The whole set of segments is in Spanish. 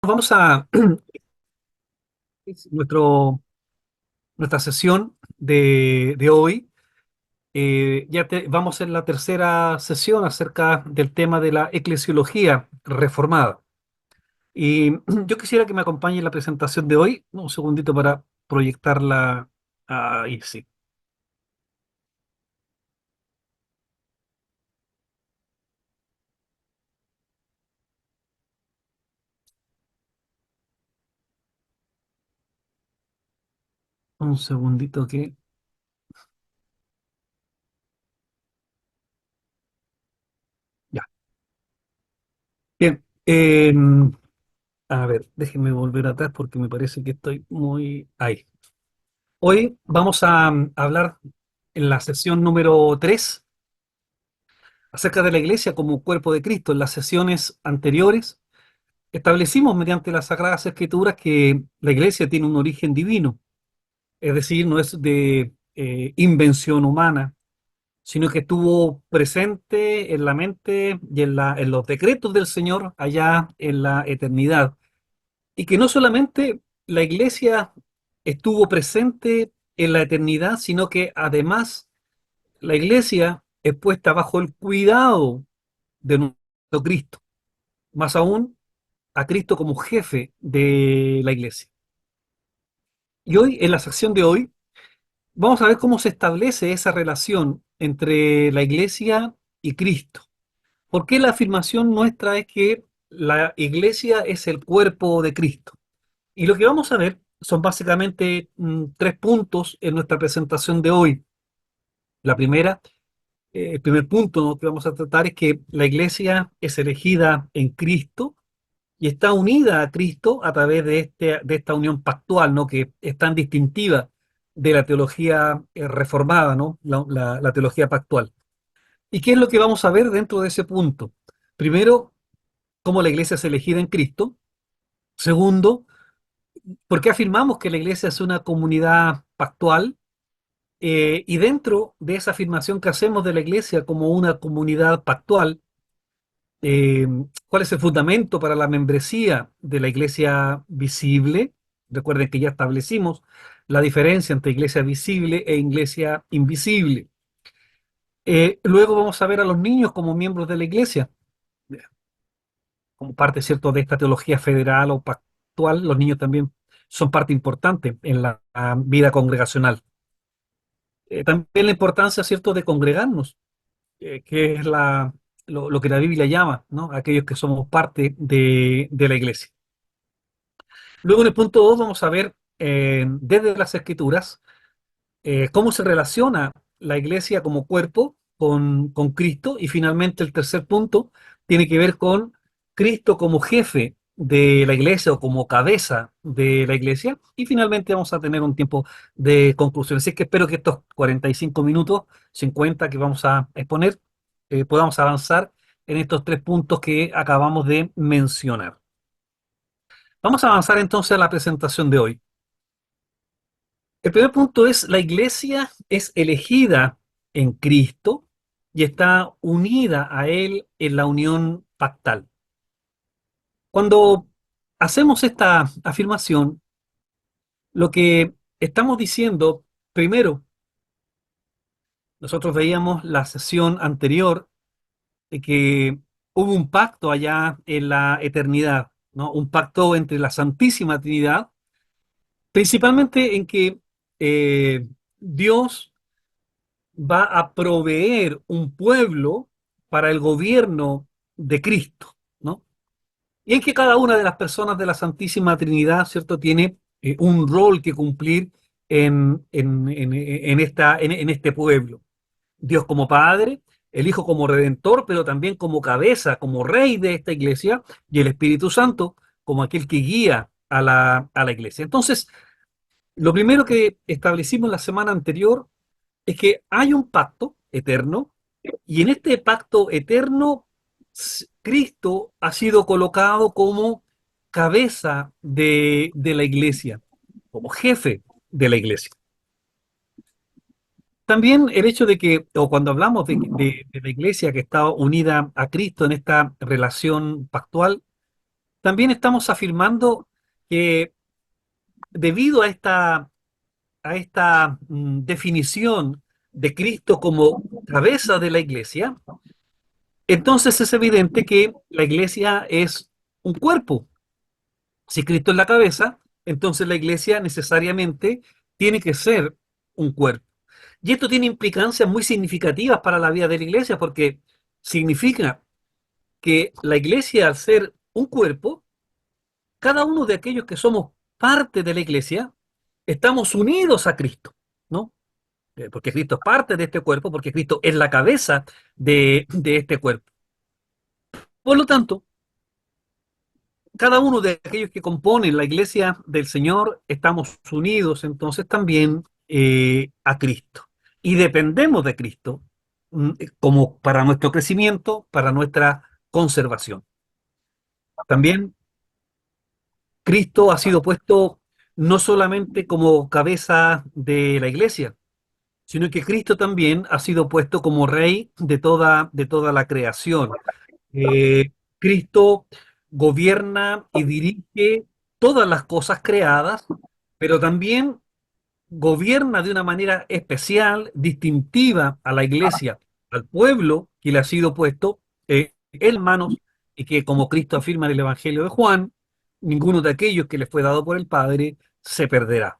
Vamos a nuestro, nuestra sesión de hoy. Vamos en la tercera sesión acerca del tema de la eclesiología reformada. Y yo quisiera que me acompañe en la presentación de hoy. Un segundito para proyectarla. Ahí sí. Un segundito que. Ya. Bien. A ver, déjenme volver atrás porque me parece que estoy muy ahí. Hoy vamos a hablar en la sesión número 3 acerca de la Iglesia como cuerpo de Cristo. En las sesiones anteriores establecimos mediante las Sagradas Escrituras que la Iglesia tiene un origen divino, es decir, no es de invención humana, sino que estuvo presente en la mente y en los decretos del Señor allá en la eternidad. Y que no solamente la Iglesia estuvo presente en la eternidad, sino que además la Iglesia es puesta bajo el cuidado de nuestro Cristo, más aún a Cristo como jefe de la iglesia. Y hoy, en la sección de hoy, vamos a ver cómo se establece esa relación entre la iglesia y Cristo. ¿Por qué la afirmación nuestra es que la iglesia es el cuerpo de Cristo? Y lo que vamos a ver son básicamente tres puntos en nuestra presentación de hoy. La primera, el primer punto, ¿no?, que vamos a tratar es que la iglesia es elegida en Cristo y está unida a Cristo a través de esta unión pactual, ¿no?, que es tan distintiva de la teología reformada, ¿no?, la teología pactual. ¿Y qué es lo que vamos a ver dentro de ese punto? Primero, cómo la iglesia es elegida en Cristo. Segundo, por qué afirmamos que la iglesia es una comunidad pactual. Y dentro de esa afirmación que hacemos de la iglesia como una comunidad pactual, eh, ¿cuál es el fundamento para la membresía de la iglesia visible? Recuerden que ya establecimos la diferencia entre iglesia visible e iglesia invisible. Luego vamos a ver a los niños como miembros de la iglesia, como parte, ¿cierto?, de esta teología federal o pactual. Los niños también son parte importante en la vida congregacional. También la importancia, ¿cierto?, de congregarnos, que es lo que la Biblia llama, ¿no?, aquellos que somos parte de la iglesia. Luego en el punto 2 vamos a ver desde las escrituras cómo se relaciona la iglesia como cuerpo con Cristo, y finalmente el tercer punto tiene que ver con Cristo como jefe de la iglesia o como cabeza de la iglesia, y finalmente vamos a tener un tiempo de conclusión. Así que espero que estos 45 minutos, 50 que vamos a exponer, podamos avanzar en estos tres puntos que acabamos de mencionar. Vamos a avanzar entonces a la presentación de hoy. El primer punto es: la iglesia es elegida en Cristo y está unida a Él en la unión pactal. Cuando hacemos esta afirmación, lo que estamos diciendo, primero, nosotros veíamos la sesión anterior de que hubo un pacto allá en la eternidad, ¿no? Un pacto entre la Santísima Trinidad, principalmente en que Dios va a proveer un pueblo para el gobierno de Cristo, ¿no? Y en que cada una de las personas de la Santísima Trinidad, ¿cierto?, tiene un rol que cumplir en este pueblo. Dios como Padre, el Hijo como Redentor, pero también como cabeza, como Rey de esta iglesia, y el Espíritu Santo como aquel que guía a la iglesia. Entonces, lo primero que establecimos la semana anterior es que hay un pacto eterno, y en este pacto eterno Cristo ha sido colocado como cabeza de la iglesia, como jefe de la iglesia. También el hecho de que, o cuando hablamos de la iglesia que está unida a Cristo en esta relación pactual, también estamos afirmando que debido a esta definición de Cristo como cabeza de la iglesia, entonces es evidente que la iglesia es un cuerpo. Si Cristo es la cabeza, entonces la iglesia necesariamente tiene que ser un cuerpo. Y esto tiene implicancias muy significativas para la vida de la iglesia porque significa que la iglesia, al ser un cuerpo, cada uno de aquellos que somos parte de la iglesia, estamos unidos a Cristo, ¿no? Porque Cristo es parte de este cuerpo, porque Cristo es la cabeza de este cuerpo. Por lo tanto, cada uno de aquellos que componen la iglesia del Señor, estamos unidos entonces también a Cristo. Y dependemos de Cristo como para nuestro crecimiento, para nuestra conservación. También Cristo ha sido puesto no solamente como cabeza de la iglesia, sino que Cristo también ha sido puesto como rey de toda la creación. Cristo gobierna y dirige todas las cosas creadas, pero también gobierna de una manera especial, distintiva a la iglesia, al pueblo que le ha sido puesto en manos y que, como Cristo afirma en el Evangelio de Juan, ninguno de aquellos que le fue dado por el Padre se perderá.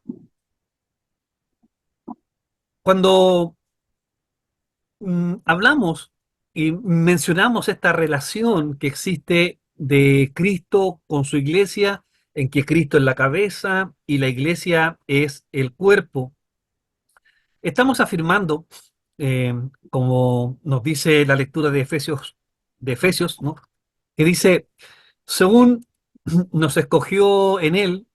Cuando hablamos y mencionamos esta relación que existe de Cristo con su iglesia, en que Cristo es la cabeza y la iglesia es el cuerpo. Estamos afirmando, eh, como nos dice la lectura de Efesios, ¿no? Que dice, según nos escogió en él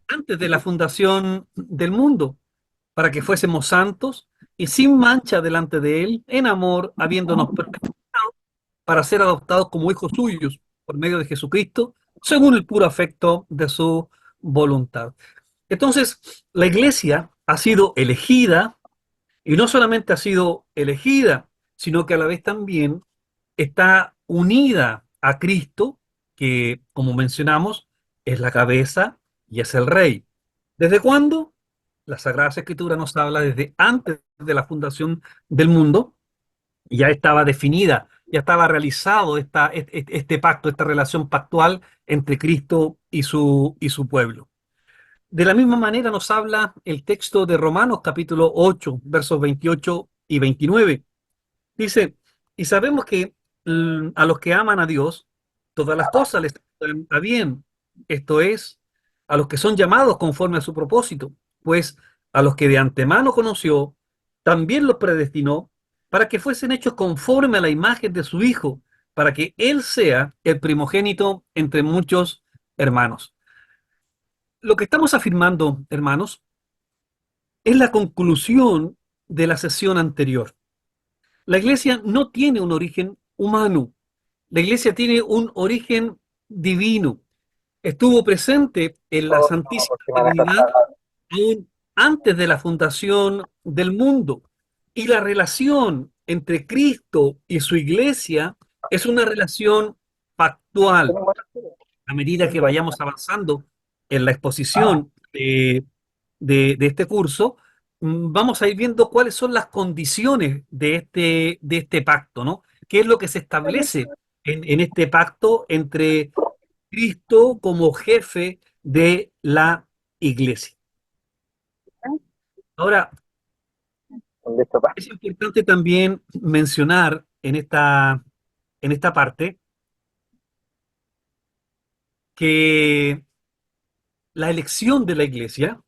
antes de la fundación del mundo, para que fuésemos santos y sin mancha delante de él, en amor, habiéndonos para ser adoptados como hijos suyos por medio de Jesucristo, según el puro afecto de su voluntad. Entonces, la iglesia ha sido elegida y no solamente ha sido elegida, sino que a la vez también está unida a Cristo, que, como mencionamos, es la cabeza y es el rey. ¿Desde cuándo? La Sagrada Escritura nos habla desde antes de la fundación del mundo, ya estaba definida, ya estaba realizado este pacto, esta relación pactual entre Cristo y su pueblo. De la misma manera nos habla el texto de Romanos capítulo 8, versos 28 y 29. Dice, y sabemos que a los que aman a Dios, todas las cosas les están a bien. Esto es, a los que son llamados conforme a su propósito, pues a los que de antemano conoció, también los predestinó para que fuesen hechos conforme a la imagen de su Hijo, para que Él sea el primogénito entre muchos hermanos. Lo que estamos afirmando, hermanos, es la conclusión de la sesión anterior. La iglesia no tiene un origen humano, la iglesia tiene un origen divino. Estuvo presente en la Santísima Trinidad aún antes de la fundación del mundo. Y la relación entre Cristo y su iglesia es una relación factual. A medida que vayamos avanzando en la exposición de este curso, vamos a ir viendo cuáles son las condiciones de este pacto, ¿no? ¿Qué es lo que se establece en este pacto entre Cristo como jefe de la iglesia? Ahora, es importante también mencionar en esta parte que la elección de la iglesia,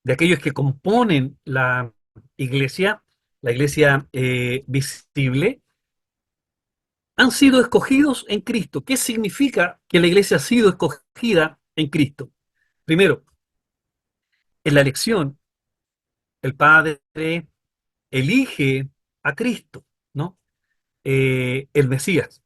de aquellos que componen la iglesia visible, han sido escogidos en Cristo. ¿Qué significa que la iglesia ha sido escogida en Cristo? Primero, en la elección, el Padre elige a Cristo, ¿no? El Mesías,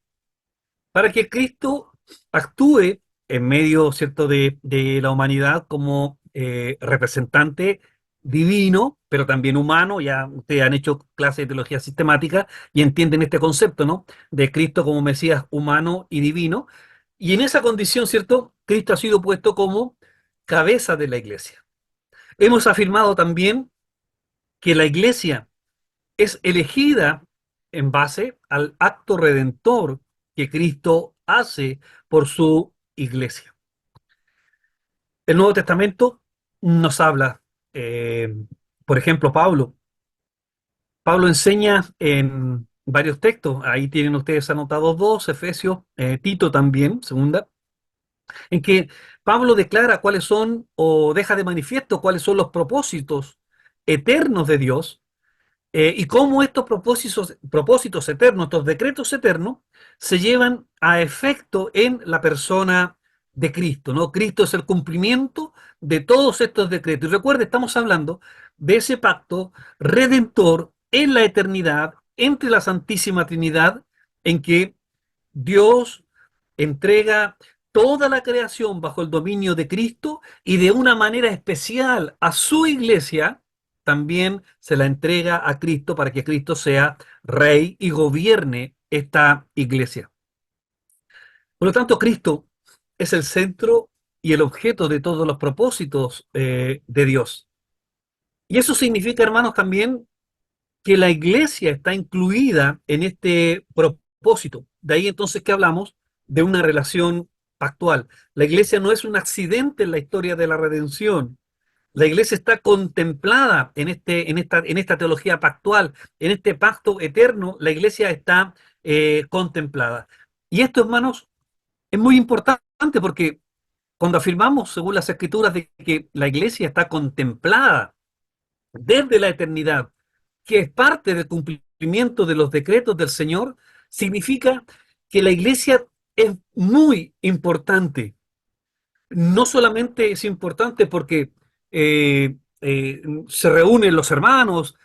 para que Cristo actúe en medio, ¿cierto?, de la humanidad como representante divino, pero también humano. Ya ustedes han hecho clases de teología sistemática y entienden este concepto, ¿no? De Cristo como Mesías humano y divino. Y en esa condición, ¿cierto? Cristo ha sido puesto como cabeza de la iglesia. Hemos afirmado también que la iglesia es elegida en base al acto redentor que Cristo hace por su iglesia. El Nuevo Testamento nos habla, eh, por ejemplo, Pablo enseña en varios textos, ahí tienen ustedes anotados dos, Efesios, Tito también, segunda, en que Pablo declara cuáles son o deja de manifiesto cuáles son los propósitos eternos de Dios, y cómo estos propósitos eternos, estos decretos eternos, se llevan a efecto en la persona de Cristo, ¿no? Cristo es el cumplimiento de todos estos decretos. Y recuerde, estamos hablando de ese pacto redentor en la eternidad entre la Santísima Trinidad, en que Dios entrega toda la creación bajo el dominio de Cristo y de una manera especial a su iglesia, también se la entrega a Cristo para que Cristo sea rey y gobierne esta iglesia. Por lo tanto, Cristo es el centro y el objeto de todos los propósitos de Dios. Y eso significa, hermanos, también que la iglesia está incluida en este propósito. De ahí entonces que hablamos de una relación pactual. La iglesia no es un accidente en la historia de la redención. La iglesia está contemplada en esta teología pactual, en este pacto eterno. La iglesia está contemplada. Y esto, hermanos, es muy importante porque cuando afirmamos, según las escrituras, de que la iglesia está contemplada desde la eternidad, que es parte del cumplimiento de los decretos del Señor, significa que la iglesia es muy importante. No solamente es importante porque se reúnen los hermanos,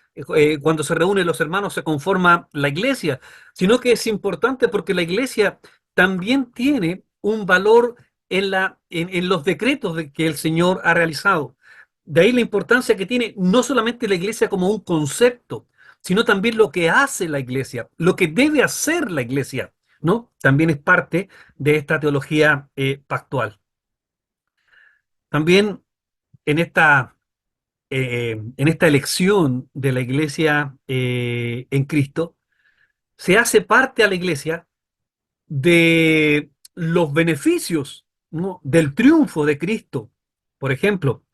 cuando se reúnen los hermanos se conforma la iglesia, sino que es importante porque la iglesia también tiene un valor en los decretos que el Señor ha realizado. De ahí la importancia que tiene no solamente la iglesia como un concepto, sino también lo que hace la iglesia, lo que debe hacer la iglesia, ¿no? También es parte de esta teología pactual. También en en esta elección de la iglesia en Cristo, se hace parte a la iglesia de los beneficios, ¿no? Del triunfo de Cristo. Por ejemplo,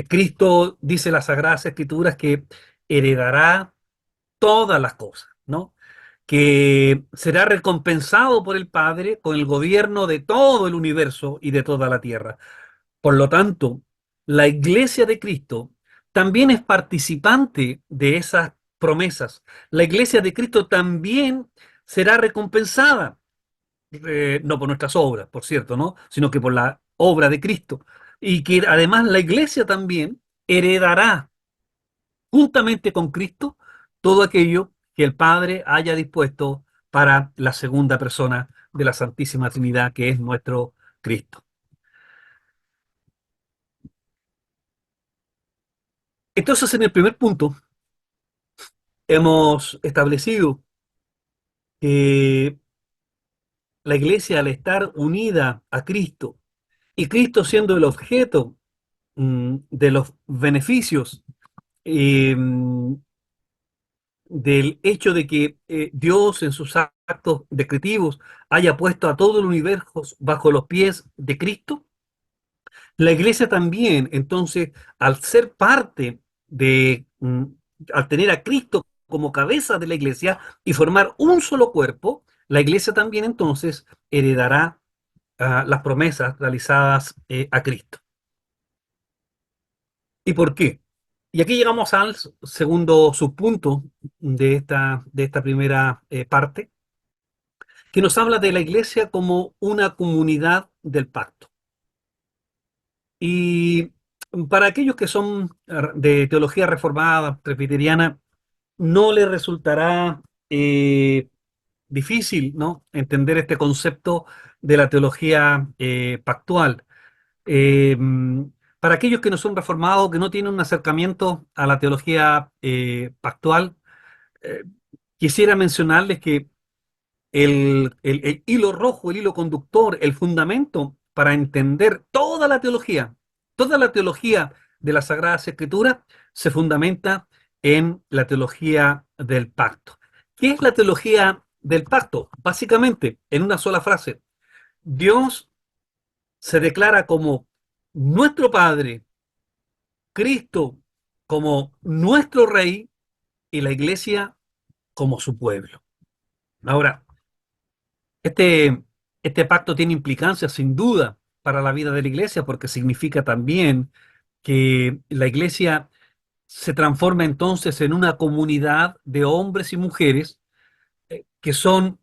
Cristo dice en las Sagradas Escrituras que heredará todas las cosas, ¿no? Que será recompensado por el Padre con el gobierno de todo el universo y de toda la tierra. Por lo tanto, la iglesia de Cristo también es participante de esas promesas. La iglesia de Cristo también será recompensada, no por nuestras obras, por cierto, ¿no? Sino que por la obra de Cristo. Y que además la iglesia también heredará juntamente con Cristo todo aquello que el Padre haya dispuesto para la segunda persona de la Santísima Trinidad, que es nuestro Cristo. Entonces, en el primer punto, hemos establecido que la iglesia, al estar unida a Cristo y Cristo siendo el objeto de los beneficios, eh, del hecho de que Dios en sus actos descriptivos haya puesto a todo el universo bajo los pies de Cristo, la iglesia también, entonces, al ser parte al tener a Cristo como cabeza de la iglesia y formar un solo cuerpo, la iglesia también entonces heredará las promesas realizadas a Cristo. ¿Y por qué? Y aquí llegamos al segundo subpunto de esta primera parte, que nos habla de la iglesia como una comunidad del pacto. Y para aquellos que son de teología reformada, presbiteriana, no les resultará difícil, ¿no? Entender este concepto de la teología pactual. Eh, Para aquellos que no son reformados, que no tienen un acercamiento a la teología pactual, eh, quisiera mencionarles que el hilo rojo, el hilo conductor, el fundamento para entender toda la teología de las Sagradas Escrituras se fundamenta en la teología del pacto. ¿Qué es la teología del pacto? Básicamente, en una sola frase, Dios se declara como nuestro Padre, Cristo como nuestro Rey y la Iglesia como su pueblo. Ahora, Este, este pacto tiene implicancias sin duda para la vida de la iglesia porque significa también que la iglesia se transforma entonces en una comunidad de hombres y mujeres que son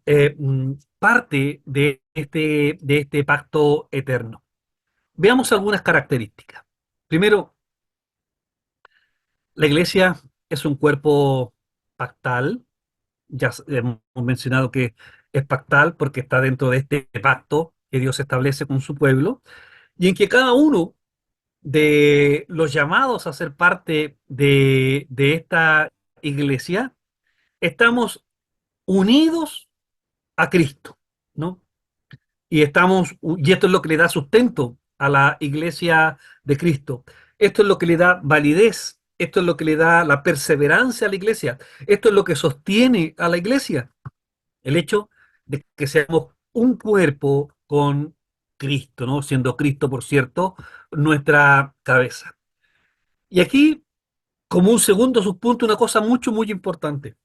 parte de este pacto eterno. Veamos algunas características. Primero, la iglesia es un cuerpo pactal. Ya hemos mencionado que es pactal porque está dentro de este pacto que Dios establece con su pueblo y en que cada uno de los llamados a ser parte de esta iglesia estamos unidos a Cristo, ¿no? Y esto es lo que le da sustento a la iglesia de Cristo. Esto es lo que le da validez, esto es lo que le da la perseverancia a la iglesia, esto es lo que sostiene a la iglesia. El hecho de que seamos un cuerpo con Cristo, ¿no? Siendo Cristo, por cierto, nuestra cabeza. Y aquí, como un segundo subpunto, una cosa muy importante.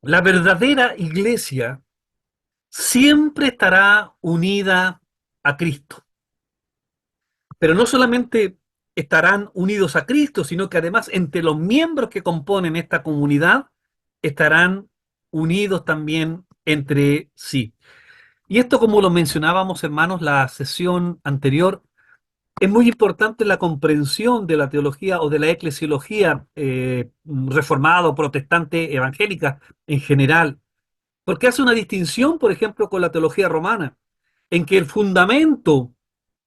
La verdadera iglesia siempre estará unida a Cristo, pero no solamente estarán unidos a Cristo, sino que además entre los miembros que componen esta comunidad estarán unidos también entre sí. Y esto, como lo mencionábamos, hermanos, la sesión anterior, es muy importante la comprensión de la teología o de la eclesiología reformada o protestante evangélica en general, porque hace una distinción, por ejemplo, con la teología romana, en que el fundamento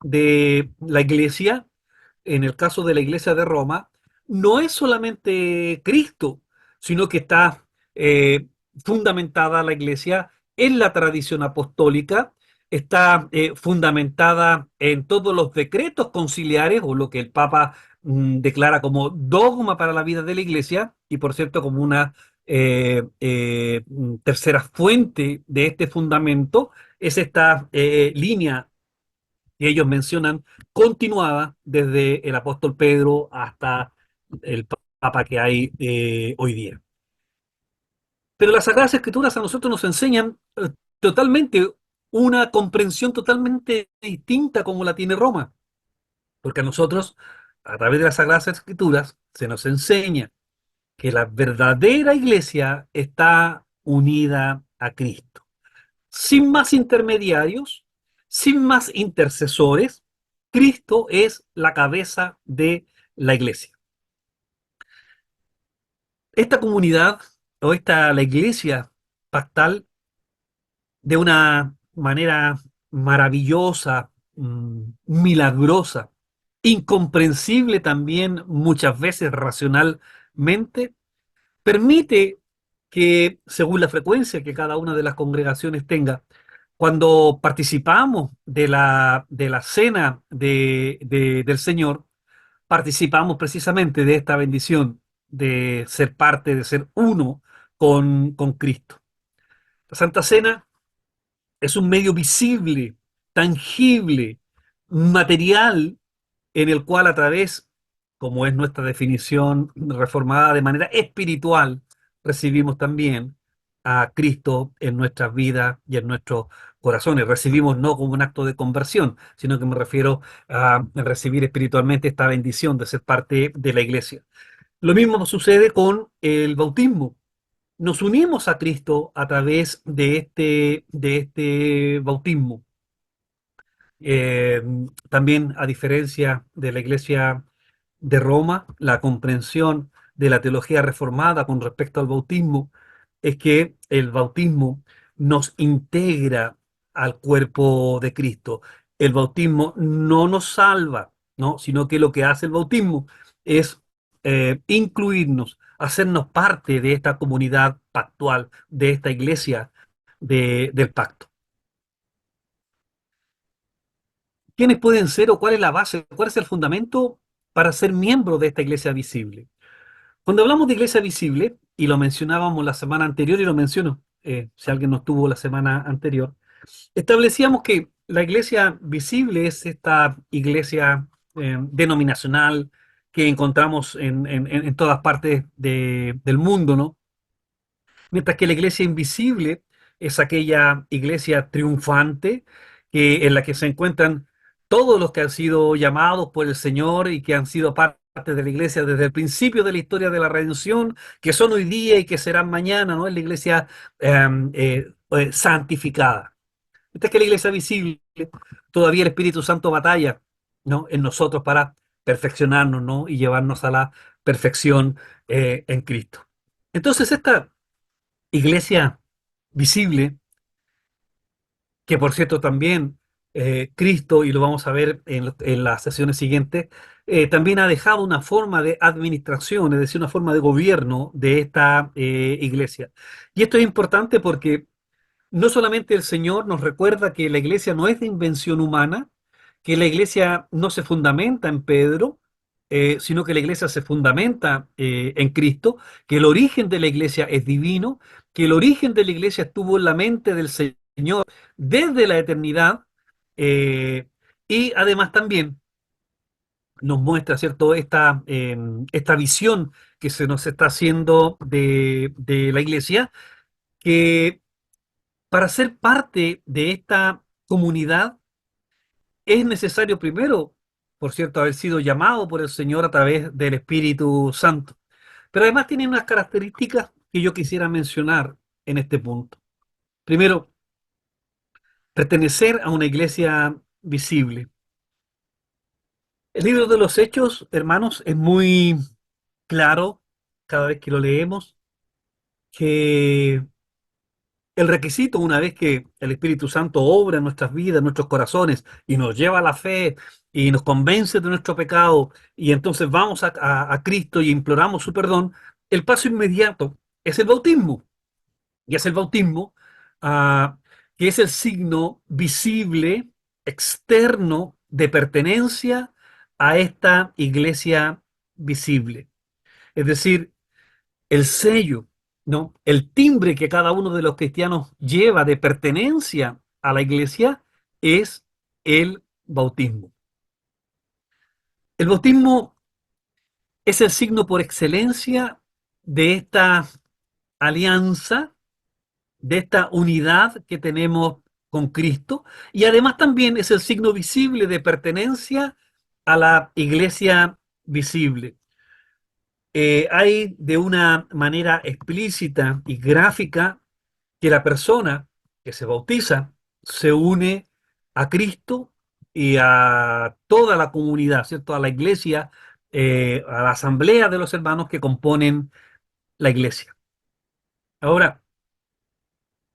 de la iglesia, en el caso de la iglesia de Roma, no es solamente Cristo, sino que está fundamentada la iglesia en la tradición apostólica, está fundamentada en todos los decretos conciliares o lo que el Papa declara como dogma para la vida de la iglesia y por cierto como una tercera fuente de este fundamento es esta línea que ellos mencionan, continuada desde el apóstol Pedro hasta el Papa que hay hoy día. Pero las Sagradas Escrituras a nosotros nos enseñan totalmente una comprensión totalmente distinta como la tiene Roma, porque a nosotros, a través de las Sagradas Escrituras, se nos enseña que la verdadera iglesia está unida a Cristo, sin más intermediarios, sin más intercesores. Cristo es la cabeza de la iglesia. Esta comunidad o la iglesia pactal, de una manera maravillosa, milagrosa, incomprensible también muchas veces racionalmente, permite que, según la frecuencia que cada una de las congregaciones tenga, cuando participamos de la cena del Señor, participamos precisamente de esta bendición de ser parte, de ser uno con Cristo. La Santa Cena es un medio visible, tangible, material, en el cual a través, como es nuestra definición reformada de manera espiritual, recibimos también a Cristo en nuestras vidas y en nuestros corazones. Recibimos no como un acto de conversión, sino que me refiero a recibir espiritualmente esta bendición de ser parte de la iglesia. Lo mismo sucede con el bautismo. Nos unimos a Cristo a través de este bautismo. Eh, También, a diferencia de la Iglesia de Roma, la comprensión de la teología reformada con respecto al bautismo es que el bautismo nos integra al cuerpo de Cristo. El bautismo no nos salva, ¿no? Sino que lo que hace el bautismo es incluirnos, hacernos parte de esta comunidad pactual, de esta iglesia del pacto. ¿Quiénes pueden ser o cuál es la base, cuál es el fundamento para ser miembro de esta iglesia visible? Cuando hablamos de iglesia visible, y lo mencionábamos la semana anterior y lo menciono, si alguien no estuvo la semana anterior, establecíamos que la iglesia visible es esta iglesia denominacional que encontramos en todas partes del mundo, ¿no? Mientras que la iglesia invisible es aquella iglesia triunfante en la que se encuentran todos los que han sido llamados por el Señor y que han sido parte de la iglesia desde el principio de la historia de la redención, que son hoy día y que serán mañana, ¿no? Es la iglesia santificada. Mientras que la iglesia visible, todavía el Espíritu Santo batalla, ¿no? En nosotros para perfeccionarnos, ¿no? Y llevarnos a la perfección en Cristo. Entonces, esta iglesia visible, que por cierto también Cristo, y lo vamos a ver en las sesiones siguientes, también ha dejado una forma de administración, es decir, una forma de gobierno de esta iglesia. Y esto es importante porque no solamente el Señor nos recuerda que la iglesia no es de invención humana, que la iglesia no se fundamenta en Pedro, sino que la iglesia se fundamenta en Cristo, que el origen de la iglesia es divino, que el origen de la iglesia estuvo en la mente del Señor desde la eternidad, eh, y además también nos muestra, ¿cierto?, esta visión que se nos está haciendo de la iglesia, que para ser parte de esta comunidad es necesario primero, por cierto, haber sido llamado por el Señor a través del Espíritu Santo. Pero además tiene unas características que yo quisiera mencionar en este punto. Primero, pertenecer a una iglesia visible. El libro de los Hechos, hermanos, es muy claro cada vez que lo leemos que el requisito, una vez que el Espíritu Santo obra en nuestras vidas, en nuestros corazones, y nos lleva a la fe, y nos convence de nuestro pecado, y entonces vamos a Cristo y imploramos su perdón, el paso inmediato es el bautismo. Y es el bautismo, ah, que es el signo visible, externo, de pertenencia a esta iglesia visible. Es decir, el sello, ¿no? El timbre que cada uno de los cristianos lleva de pertenencia a la iglesia es el bautismo. El bautismo es el signo por excelencia de esta alianza, de esta unidad que tenemos con Cristo, y además también es el signo visible de pertenencia a la iglesia visible. Hay de una manera explícita y gráfica que la persona que se bautiza se une a Cristo y a toda la comunidad, ¿cierto? A la iglesia, a la asamblea de los hermanos que componen la iglesia. Ahora,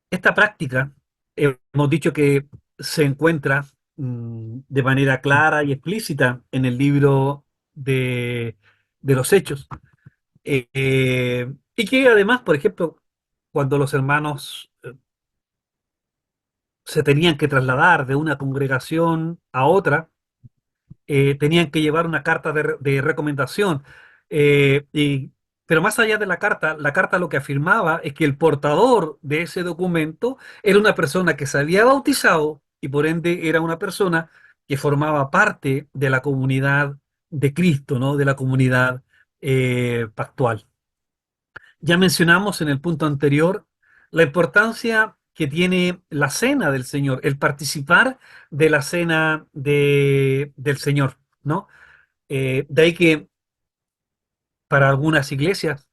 esta práctica, hemos dicho que se encuentra de manera clara y explícita en el libro de los Hechos. Y que además, por ejemplo, cuando los hermanos se tenían que trasladar de una congregación a otra, tenían que llevar una carta de recomendación. Pero más allá de la carta lo que afirmaba es que el portador de ese documento era una persona que se había bautizado y por ende era una persona que formaba parte de la comunidad de Cristo, ¿no? De la comunidad pactual. Ya mencionamos en el punto anterior la importancia que tiene la cena del Señor, el participar de la cena del Señor, ¿no? De ahí que para algunas iglesias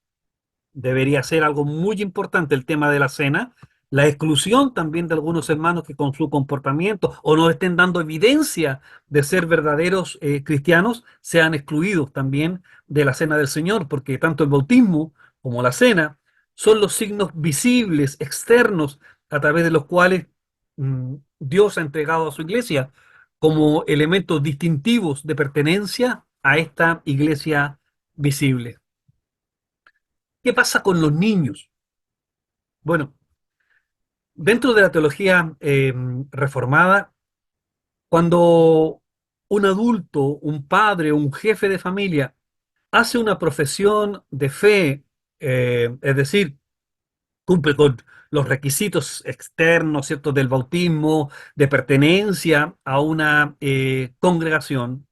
debería ser algo muy importante el tema de la cena, la exclusión también de algunos hermanos que con su comportamiento o no estén dando evidencia de ser verdaderos cristianos, sean excluidos también de la cena del Señor, porque tanto el bautismo como la cena son los signos visibles, externos, a través de los cuales Dios ha entregado a su iglesia. como elementos distintivos de pertenencia a esta iglesia visible. ¿Qué pasa con los niños? Bueno, dentro de la teología reformada, cuando un adulto, un padre, un jefe de familia hace una profesión de fe, es decir, cumple con los requisitos externos, ¿cierto?, del bautismo, de pertenencia a una congregación,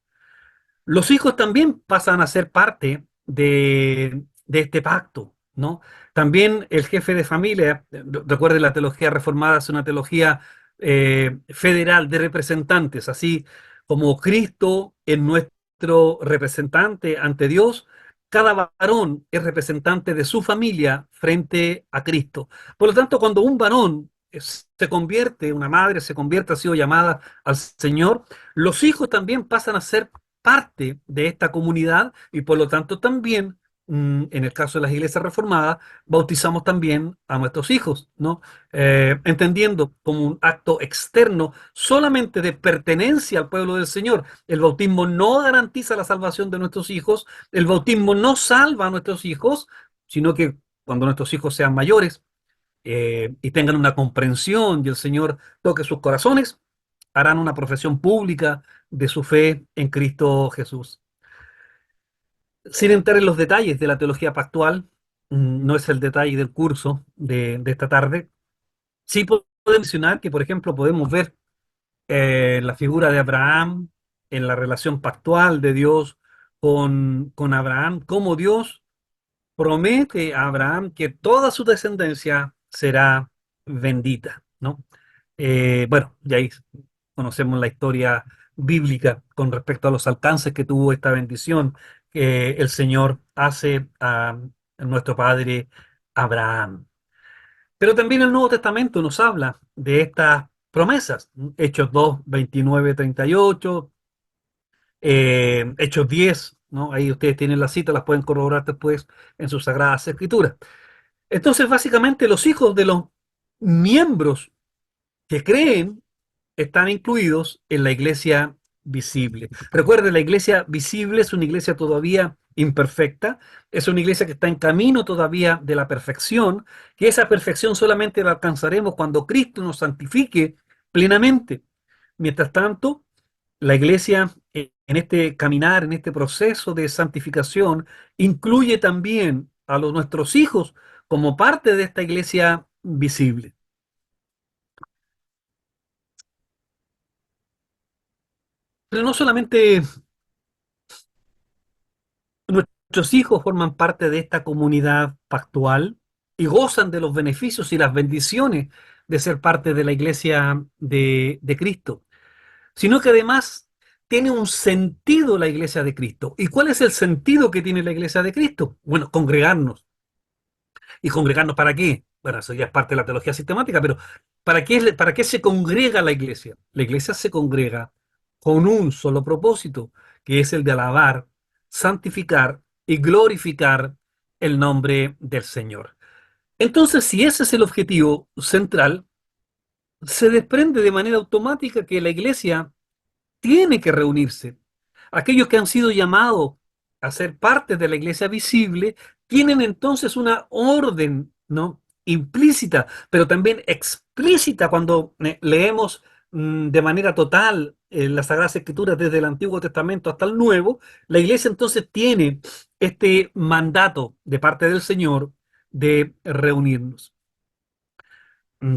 los hijos también pasan a ser parte de este pacto, ¿no? También el jefe de familia, recuerden, la teología reformada es una teología federal de representantes, así como Cristo es nuestro representante ante Dios, cada varón es representante de su familia frente a Cristo. Por lo tanto, cuando un varón se convierte, una madre se convierte, ha sido llamada al Señor, los hijos también pasan a ser parte de esta comunidad y por lo tanto también, en el caso de las iglesias reformadas, bautizamos también a nuestros hijos, ¿no? Entendiendo como un acto externo solamente de pertenencia al pueblo del Señor. El bautismo no garantiza la salvación de nuestros hijos, el bautismo no salva a nuestros hijos, sino que cuando nuestros hijos sean mayores y tengan una comprensión y el Señor toque sus corazones, harán una profesión pública de su fe en Cristo Jesús. Sin entrar en los detalles de la teología pactual, no es el detalle del curso de esta tarde, sí podemos mencionar que, por ejemplo, podemos ver la figura de Abraham en la relación pactual de Dios con Abraham, cómo Dios promete a Abraham que toda su descendencia será bendita, ¿no? Bueno, ya ahí conocemos la historia bíblica con respecto a los alcances que tuvo esta bendición que el Señor hace a nuestro padre Abraham. Pero también el Nuevo Testamento nos habla de estas promesas. Hechos 2, 29, 38, Hechos 10, ¿no? Ahí ustedes tienen la cita, las pueden corroborar después en sus sagradas escrituras. Entonces, básicamente, los hijos de los miembros que creen están incluidos en la iglesia visible. Recuerden, la iglesia visible es una iglesia todavía imperfecta, es una iglesia que está en camino todavía de la perfección, que esa perfección solamente la alcanzaremos cuando Cristo nos santifique plenamente. Mientras tanto, la iglesia en este caminar, en este proceso de santificación, incluye también a nuestros hijos como parte de esta iglesia visible. Pero no solamente nuestros hijos forman parte de esta comunidad pactual y gozan de los beneficios y las bendiciones de ser parte de la iglesia de Cristo, sino que además tiene un sentido la iglesia de Cristo. ¿Y cuál es el sentido que tiene la iglesia de Cristo? Bueno, congregarnos. ¿Y congregarnos para qué? Bueno, eso ya es parte de la teología sistemática, pero para qué se congrega la iglesia? La iglesia se congrega con un solo propósito, que es el de alabar, santificar y glorificar el nombre del Señor. Entonces, si ese es el objetivo central, se desprende de manera automática que la iglesia tiene que reunirse. Aquellos que han sido llamados a ser parte de la iglesia visible tienen entonces una orden, ¿no?, implícita, pero también explícita cuando leemos de manera total las Sagradas Escrituras desde el Antiguo Testamento hasta el Nuevo. La iglesia entonces tiene este mandato de parte del Señor de reunirnos.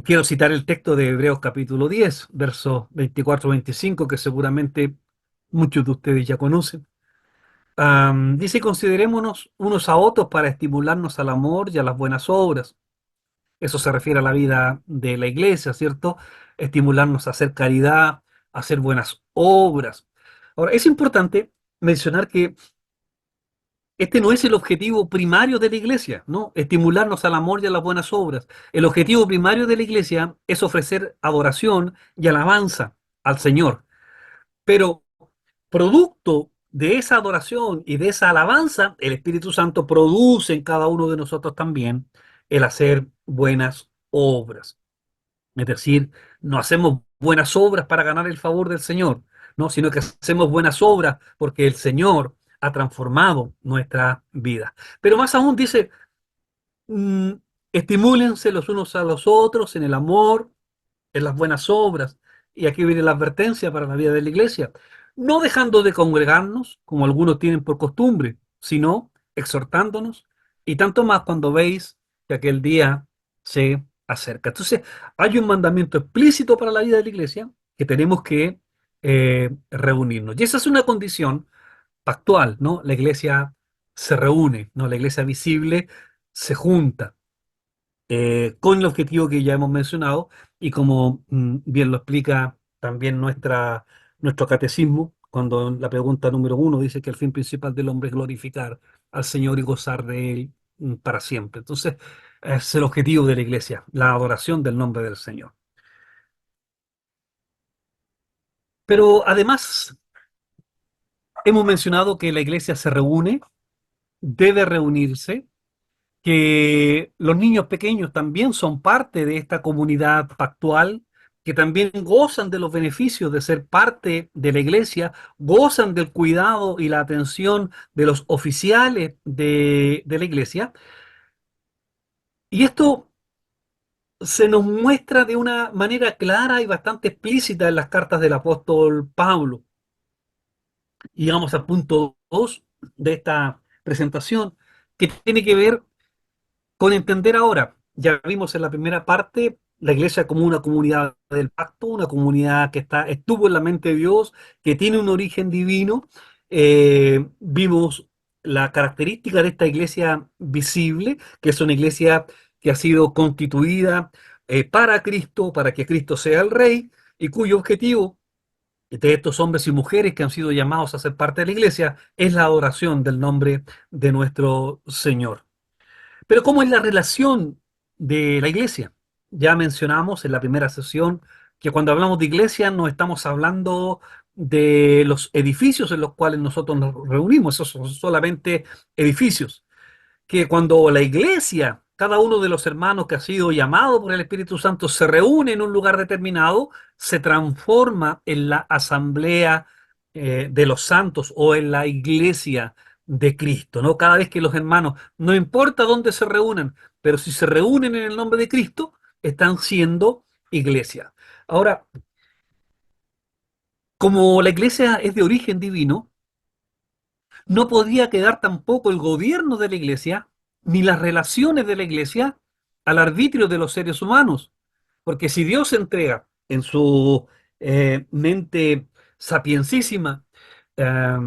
Quiero citar el texto de Hebreos capítulo 10, versos 24-25, que seguramente muchos de ustedes ya conocen. Dice, considerémonos unos a otros para estimularnos al amor y a las buenas obras. Eso se refiere a la vida de la iglesia, ¿cierto? Estimularnos a hacer caridad, a hacer buenas obras. Ahora, es importante mencionar que este no es el objetivo primario de la iglesia, ¿no? Estimularnos al amor y a las buenas obras. El objetivo primario de la iglesia es ofrecer adoración y alabanza al Señor. Pero producto de esa adoración y de esa alabanza, el Espíritu Santo produce en cada uno de nosotros también el hacer buenas obras. Es decir, no hacemos buenas obras para ganar el favor del Señor. ¿no? Sino que hacemos buenas obras porque el Señor ha transformado nuestra vida. Pero más aún dice, mm, estimúlense los unos a los otros en el amor, en las buenas obras. Y aquí viene la advertencia para la vida de la iglesia. No dejando de congregarnos, como algunos tienen por costumbre, sino exhortándonos, y tanto más cuando veis que aquel día se acerca. Entonces, hay un mandamiento explícito para la vida de la iglesia que tenemos que reunirnos. Y esa es una condición pactual, ¿no? La iglesia se reúne, ¿no? La iglesia visible se junta con el objetivo que ya hemos mencionado y como bien lo explica también nuestro catecismo, cuando en la pregunta número 1 dice que el fin principal del hombre es glorificar al Señor y gozar de Él para siempre. Entonces, es el objetivo de la iglesia, la adoración del nombre del Señor. Pero además, hemos mencionado que la iglesia se reúne, debe reunirse, que los niños pequeños también son parte de esta comunidad pactual, que también gozan de los beneficios de ser parte de la iglesia, gozan del cuidado y la atención de los oficiales de la iglesia. Y esto se nos muestra de una manera clara y bastante explícita en las cartas del apóstol Pablo. Y llegamos al punto 2 de esta presentación, que tiene que ver con entender ahora, ya vimos en la primera parte la iglesia como una comunidad del pacto, una comunidad que estuvo en la mente de Dios, que tiene un origen divino. Vimos la característica de esta iglesia visible, que es una iglesia que ha sido constituida para Cristo, para que Cristo sea el Rey, y cuyo objetivo de estos hombres y mujeres que han sido llamados a ser parte de la iglesia es la adoración del nombre de nuestro Señor. Pero ¿cómo es la relación de la iglesia? Ya mencionamos en la primera sesión que cuando hablamos de iglesia no estamos hablando de los edificios en los cuales nosotros nos reunimos, esos son solamente edificios, que cuando la iglesia, cada uno de los hermanos que ha sido llamado por el Espíritu Santo se reúne en un lugar determinado, se transforma en la asamblea de los santos o en la iglesia de Cristo, ¿no? Cada vez que los hermanos, no importa dónde se reúnan, pero si se reúnen en el nombre de Cristo, están siendo iglesia. Ahora, como la iglesia es de origen divino, no podía quedar tampoco el gobierno de la iglesia ni las relaciones de la iglesia al arbitrio de los seres humanos. Porque si Dios entrega en su mente sapiencísima, eh,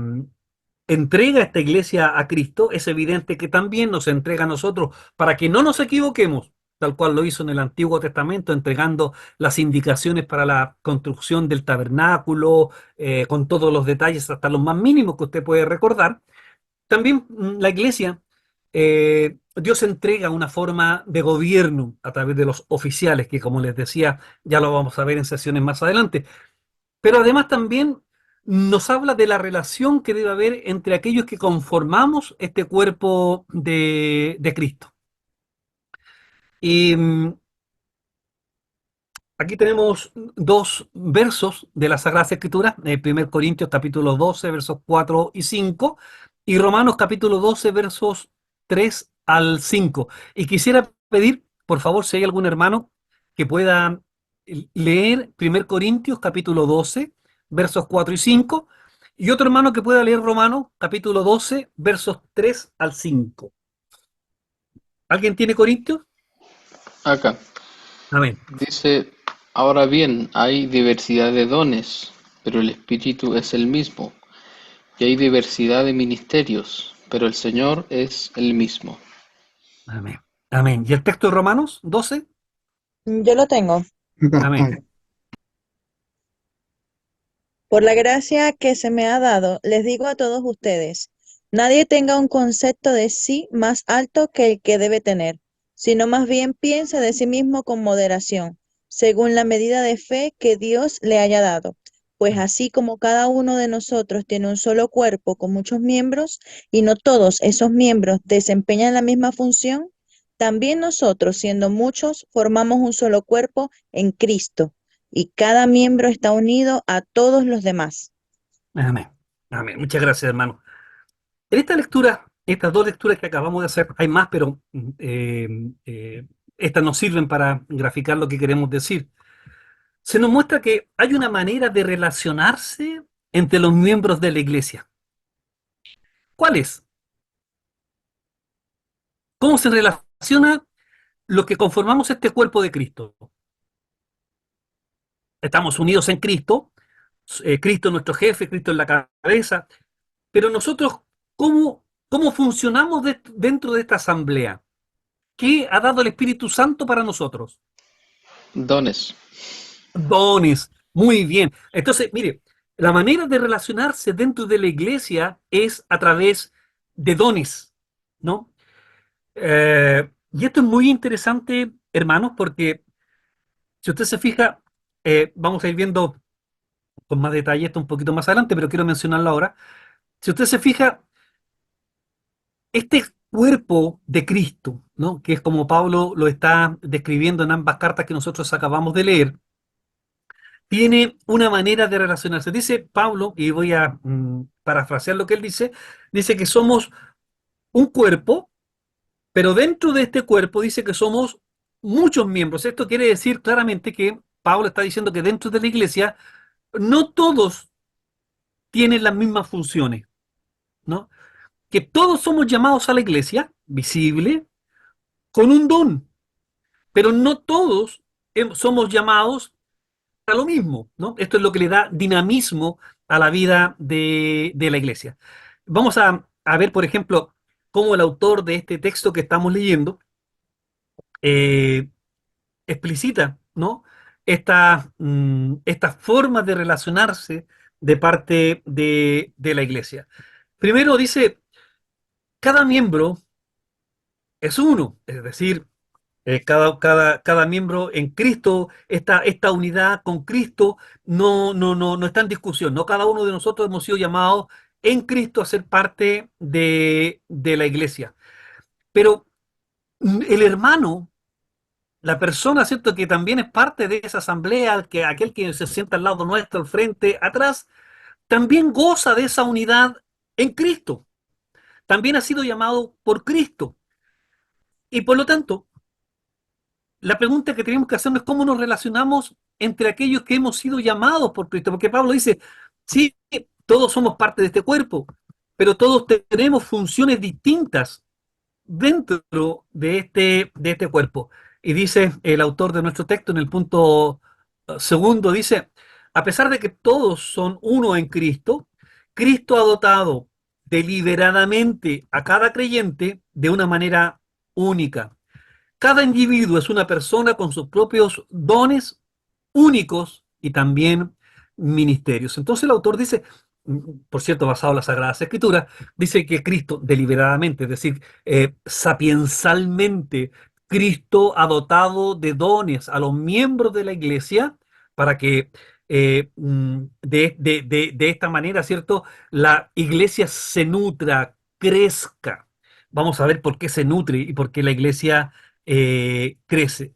entrega esta iglesia a Cristo, es evidente que también nos entrega a nosotros para que no nos equivoquemos, tal cual lo hizo en el Antiguo Testamento, entregando las indicaciones para la construcción del tabernáculo, con todos los detalles, hasta los más mínimos que usted puede recordar. También la iglesia, Dios entrega una forma de gobierno a través de los oficiales, que como les decía, ya lo vamos a ver en sesiones más adelante. Pero además también nos habla de la relación que debe haber entre aquellos que conformamos este cuerpo de Cristo. Y aquí tenemos dos versos de la Sagrada Escritura, 1 Corintios capítulo 12, versos 4 y 5, y Romanos capítulo 12, versos 3 al 5. Y quisiera pedir, por favor, si hay algún hermano que pueda leer 1 Corintios capítulo 12, versos 4 y 5, y otro hermano que pueda leer Romanos capítulo 12, versos 3 al 5. ¿Alguien tiene Corintios? Acá Amén. dice, ahora bien, hay diversidad de dones, pero el Espíritu es el mismo, y hay diversidad de ministerios, pero el Señor es el mismo. Amén. Amén. ¿Y el texto de Romanos 12? Yo lo tengo. Amén. Por la gracia que se me ha dado, les digo a todos ustedes, nadie tenga un concepto de sí más alto que el que debe tener, sino más bien piense de sí mismo con moderación, según la medida de fe que Dios le haya dado. Pues así como cada uno de nosotros tiene un solo cuerpo con muchos miembros, y no todos esos miembros desempeñan la misma función, también nosotros, siendo muchos, formamos un solo cuerpo en Cristo y cada miembro está unido a todos los demás. Amén. Amén. Muchas gracias, hermano. En esta lectura, estas dos lecturas que acabamos de hacer, hay más, pero estas nos sirven para graficar lo que queremos decir. Se nos muestra que hay una manera de relacionarse entre los miembros de la iglesia. ¿Cuál es? ¿Cómo se relaciona los que conformamos este cuerpo de Cristo? Estamos unidos en Cristo, Cristo es nuestro jefe, Cristo es la cabeza, pero nosotros, ¿cómo funcionamos dentro de esta asamblea? ¿Qué ha dado el Espíritu Santo para nosotros? Dones. Dones. Muy bien. Entonces, mire, la manera de relacionarse dentro de la iglesia es a través de dones, ¿no? Y esto es muy interesante, hermanos, porque si usted se fija, vamos a ir viendo con más detalle esto un poquito más adelante, pero quiero mencionarlo ahora. Si usted se fija, este cuerpo de Cristo, ¿no? Que es como Pablo lo está describiendo en ambas cartas que nosotros acabamos de leer, tiene una manera de relacionarse. Dice Pablo, y voy a parafrasear lo que él dice que somos un cuerpo, pero dentro de este cuerpo dice que somos muchos miembros. Esto quiere decir claramente que Pablo está diciendo que dentro de la iglesia no todos tienen las mismas funciones, ¿no? Que todos somos llamados a la iglesia, visible, con un don, pero no todos somos llamados a lo mismo, ¿no? Esto es lo que le da dinamismo a la vida de la iglesia. Vamos a ver, por ejemplo, cómo el autor de este texto que estamos leyendo eh, explicita, ¿no? Esta forma de relacionarse de parte de la iglesia. Primero dice, cada miembro es uno, es decir, cada miembro en Cristo, esta unidad con Cristo no está en discusión, ¿no? Cada uno de nosotros hemos sido llamados en Cristo a ser parte de la iglesia. Pero el hermano, la persona, ¿cierto? Que también es parte de esa asamblea, que aquel que se sienta al lado nuestro, al frente, atrás, también goza de esa unidad en Cristo. También ha sido llamado por Cristo. Y por lo tanto, la pregunta que tenemos que hacernos es cómo nos relacionamos entre aquellos que hemos sido llamados por Cristo, porque Pablo dice, sí, todos somos parte de este cuerpo, pero todos tenemos funciones distintas dentro de este cuerpo. Y dice el autor de nuestro texto en el punto segundo, dice, a pesar de que todos son uno en Cristo, Cristo ha dotado deliberadamente a cada creyente de una manera única. Cada individuo es una persona con sus propios dones únicos y también ministerios. Entonces el autor dice, por cierto, basado en las Sagradas Escrituras, dice que Cristo deliberadamente, es decir, sapiensalmente, Cristo ha dotado de dones a los miembros de la iglesia para que de esta manera, ¿cierto? La iglesia se nutra, crezca. Vamos a ver por qué se nutre y por qué la iglesia crece.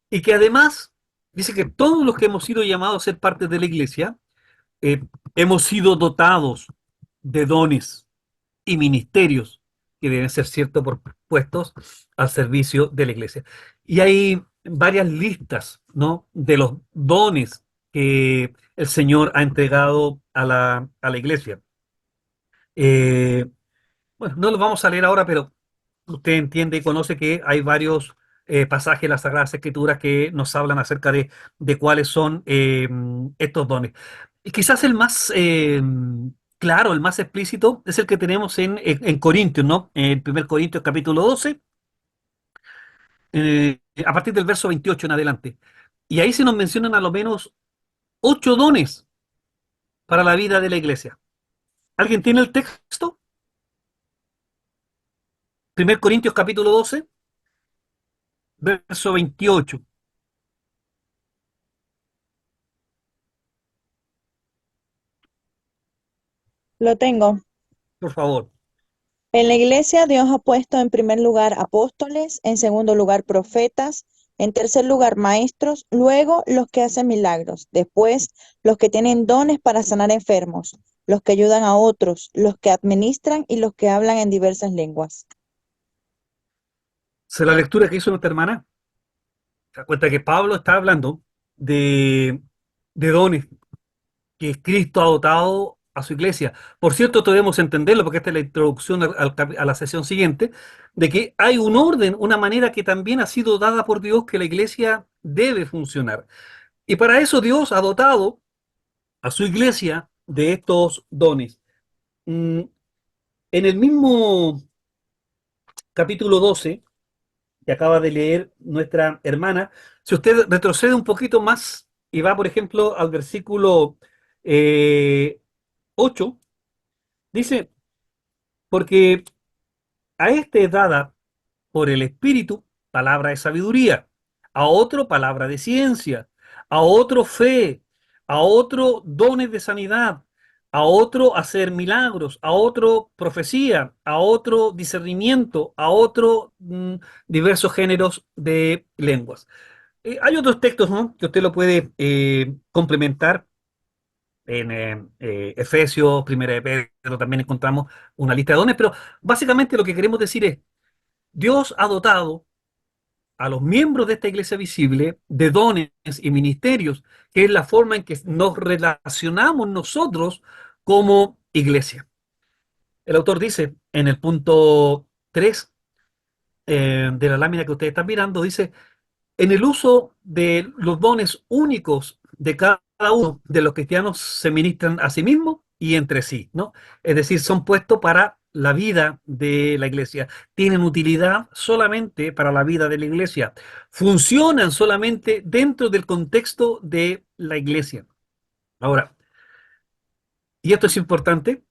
Y que además dice que todos los que hemos sido llamados a ser parte de la iglesia, eh, hemos sido dotados de dones y ministerios que deben ser ciertos por puestos al servicio de la iglesia. Y hay varias listas, ¿no? De los dones que el Señor ha entregado a la iglesia. Eh, bueno, no los vamos a leer ahora, pero usted entiende y conoce que hay varios pasajes en las Sagradas Escrituras que nos hablan acerca de cuáles son estos dones. Y quizás el más claro, el más explícito, es el que tenemos en Corintios, ¿no? En 1 Corintios capítulo 12, a partir del verso 28 en adelante. Y ahí se nos mencionan a lo menos 8 dones para la vida de la iglesia. ¿Alguien tiene el texto? 1 Corintios capítulo 12, verso 28, Lo tengo. por favor. En la iglesia Dios ha puesto en primer lugar apóstoles, en segundo lugar profetas, en tercer lugar maestros, luego los que hacen milagros, después los que tienen dones para sanar enfermos, los que ayudan a otros, los que administran y los que hablan en diversas lenguas. Se la lectura que hizo nuestra hermana, se da cuenta que Pablo está hablando de, de dones que Cristo ha dotado a su iglesia. Por cierto, debemos entenderlo, porque esta es la introducción a la sesión siguiente, de que hay un orden, una manera que también ha sido dada por Dios que la iglesia debe funcionar. Y para eso Dios ha dotado a su iglesia de estos dones. En el mismo capítulo 12 que acaba de leer nuestra hermana, si usted retrocede un poquito más y va, por ejemplo, al versículo eh, 8, dice, porque a este es dada por el Espíritu palabra de sabiduría, a otro palabra de ciencia, a otro fe, a otro dones de sanidad, a otro hacer milagros, a otro profecía, a otro discernimiento, a otro diversos géneros de lenguas. Hay otros textos, ¿no?, que usted lo puede complementar en Efesios, Primera de Pedro, también encontramos una lista de dones, pero básicamente lo que queremos decir es, Dios ha dotado a los miembros de esta iglesia visible de dones y ministerios, que es la forma en que nos relacionamos nosotros como iglesia. El autor dice en el punto 3 de la lámina que ustedes están mirando, dice, en el uso de los dones únicos de cada uno de los cristianos se ministran a sí mismos y entre sí, ¿no? Es decir, son puestos para la vida de la iglesia, tienen utilidad solamente para la vida de la iglesia, funcionan solamente dentro del contexto de la iglesia. Ahora, y esto es importante,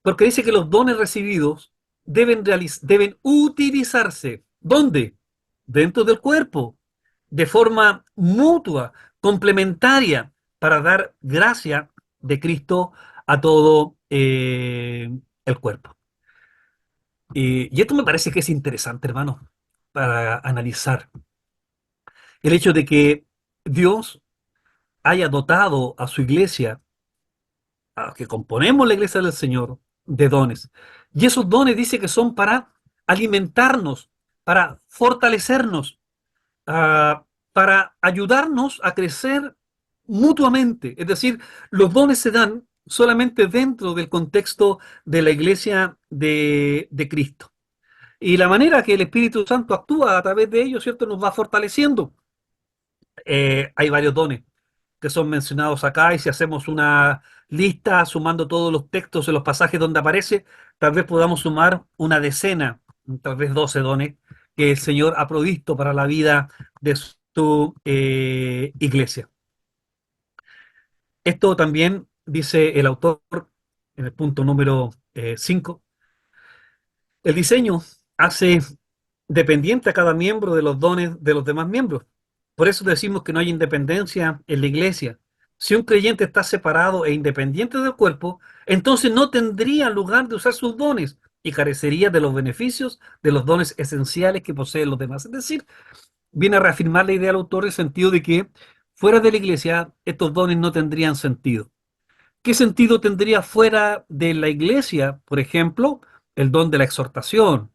porque dice que los dones recibidos deben utilizarse. ¿Dónde? Dentro del cuerpo, de forma mutua, complementaria, para dar gracia de Cristo a todo el cuerpo. Y esto me parece que es interesante, hermano, para analizar. El hecho de que Dios haya dotado a su iglesia, a los que componemos la iglesia del Señor, de dones. Y esos dones dice que son para alimentarnos, para fortalecernos, uh, para ayudarnos a crecer mutuamente. Es decir, los dones se dan solamente dentro del contexto de la iglesia de Cristo. Y la manera que el Espíritu Santo actúa a través de ellos, ¿cierto?, nos va fortaleciendo. Hay varios dones que son mencionados acá, y si hacemos una lista sumando todos los textos en los pasajes donde aparece, tal vez podamos sumar una decena, tal vez 12 dones que el Señor ha provisto para la vida de su iglesia. Esto también dice el autor en el punto número 5. El diseño hace dependiente a cada miembro de los dones de los demás miembros. Por eso decimos que no hay independencia en la iglesia. Si un creyente está separado e independiente del cuerpo, entonces no tendría lugar de usar sus dones y carecería de los beneficios de los dones esenciales que poseen los demás. Es decir, viene a reafirmar la idea del autor en el sentido de que fuera de la iglesia estos dones no tendrían sentido. ¿Qué sentido tendría fuera de la iglesia, por ejemplo, el don de la exhortación,